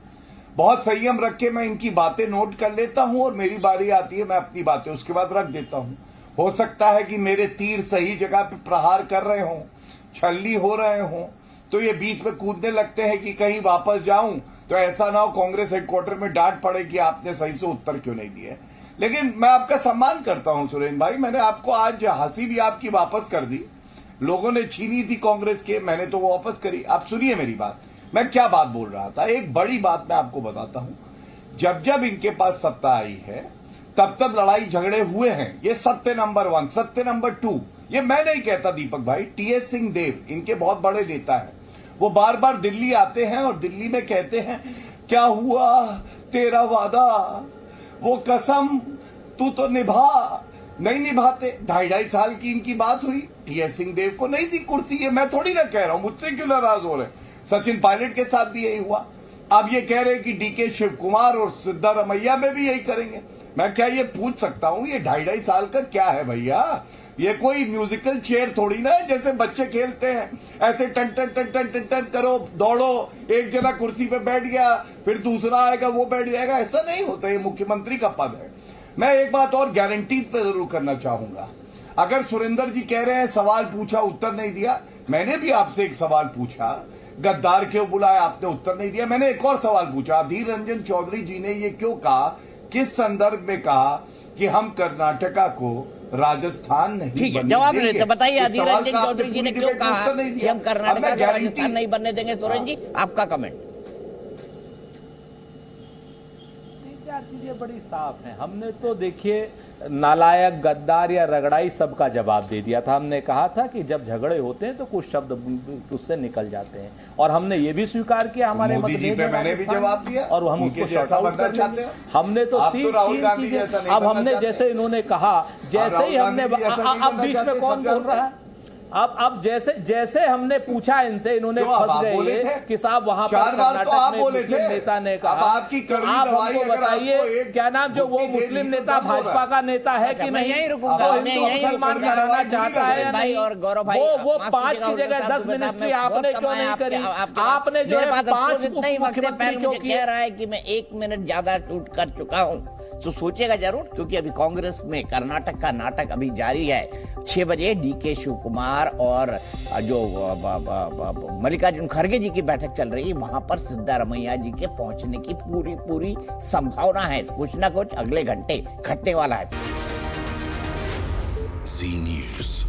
बहुत संयम रख के मैं इनकी बातें नोट कर लेता हूं और मेरी बारी आती है, मैं अपनी बातें उसके बाद रख देता हूं। हो सकता है कि मेरे तीर सही जगह पे प्रहार कर रहे हों, छलनी हो रहे हों, तो ये बीच में कूदने लगते हैं कि कहीं वापस जाऊं तो ऐसा ना हो कांग्रेस हेडक्वार्टर में डांट पड़े कि आपने सही से उत्तर क्यों नहीं दिए। लेकिन मैं आपका सम्मान करता हूं सुरेंद्र भाई, मैंने आपको आज हंसी भी आपकी वापस कर दी। लोगों ने छीनी थी कांग्रेस के, मैंने तो वो वापस करी। आप सुनिए मेरी बात, मैं क्या बात बोल रहा था। एक बड़ी बात मैं आपको बताता हूं, जब जब इनके पास सत्ता आई है तब तब लड़ाई झगड़े हुए हैं। ये सत्य नंबर 1, सत्य नंबर 2 ये मैं नहीं कहता दीपक भाई, टीएस सिंहदेव इनके बहुत बड़े नेता हैं। वो बार बार दिल्ली आते हैं और दिल्ली में कहते हैं क्या हुआ तेरा वादा, वो कसम तू तो निभा, नहीं निभाते। 2.5 साल की इनकी बात हुई, टीएस सिंहदेव को नहीं दी कुर्सी। ये मैं थोड़ी ना कह रहा हूं, मुझसे क्यों नाराज हो रहे हैं। सचिन पायलट के साथ भी यही हुआ। अब ये कह रहे हैं कि डीके शिव कुमार और सिद्धारमैया में भी यही करेंगे। मैं क्या ये पूछ सकता हूं ये 2.5 साल का क्या है भैया? ये कोई म्यूजिकल चेयर थोड़ी ना है जैसे बच्चे खेलते हैं, ऐसे टन टन टन टन टन टन करो, दौड़ो, एक जना कुर्सी पे बैठ गया, फिर दूसरा आएगा वो बैठ जाएगा। ऐसा नहीं होता, ये मुख्यमंत्री का पद है। मैं एक बात और गारंटीज पे जरूर करना चाहूंगा। अगर सुरेंद्र जी कह रहे हैं सवाल पूछा उत्तर नहीं दिया, मैंने भी आपसे एक सवाल पूछा, गद्दार क्यों बुलाया, आपने उत्तर नहीं दिया। मैंने एक और सवाल पूछा, अधीर रंजन चौधरी जी ने ये क्यों कहा, किस संदर्भ में कहा कि हम कर्नाटका को राजस्थान नहीं ठीक है, जवाब नहीं देते, बताइए अधीर रंजन चौधरी जी ने क्यों कहा कि हम कर्नाटका को राजस्थान नहीं बनने देंगे। सुरेंद्र जी आपका कमेंट। 3-4 चीजें बड़ी साफ हैं। हमने तो देखिए नालायक, गद्दार या रगड़ाई सबका जवाब दे दिया था। हमने कहा था कि जब झगड़े होते हैं तो कुछ शब्द उससे निकल जाते हैं, और हमने ये भी स्वीकार किया हमारे मतभेद है, मैंने भी जवाब दिया और हम उसको शॉर्ट आउट कर लेंगे। हमने तो तीन चीजें, अब हमने जैसे इन्होंने कहा, जैसे ही हमने, अब बीच में कौन बोल रहा है? अब जैसे हमने पूछा इनसे, इन्होंने फंस गए कि साहब वहां पर कर्नाटक में मुस्लिम नेता ने कहा। आप हमको बताइए क्या नाम, जो वो मुस्लिम नेता भाजपा का नेता है कि नहीं, वो हिंदू मुसलमान कराना चाहता है या नहीं, वो 5 की जगह 10 मिनिस्ट्री आपने क्यों नहीं करी? आपने जो है 5 मुख्यमंत्री क्यों किए? कह रहा है कि मैं 1 मिनट ज्यादा शूट कर चुका हूं, तो सोचेगा जरूर, क्योंकि अभी कांग्रेस में कर्नाटक का नाटक अभी जारी है। 6 बजे डीके शिव कुमार और जो मल्लिकार्जुन खड़गे जी की बैठक चल रही है, वहां पर सिद्धारमैया जी के पहुंचने की पूरी संभावना है। कुछ ना कुछ अगले घंटे घटने वाला है। जी न्यूज़।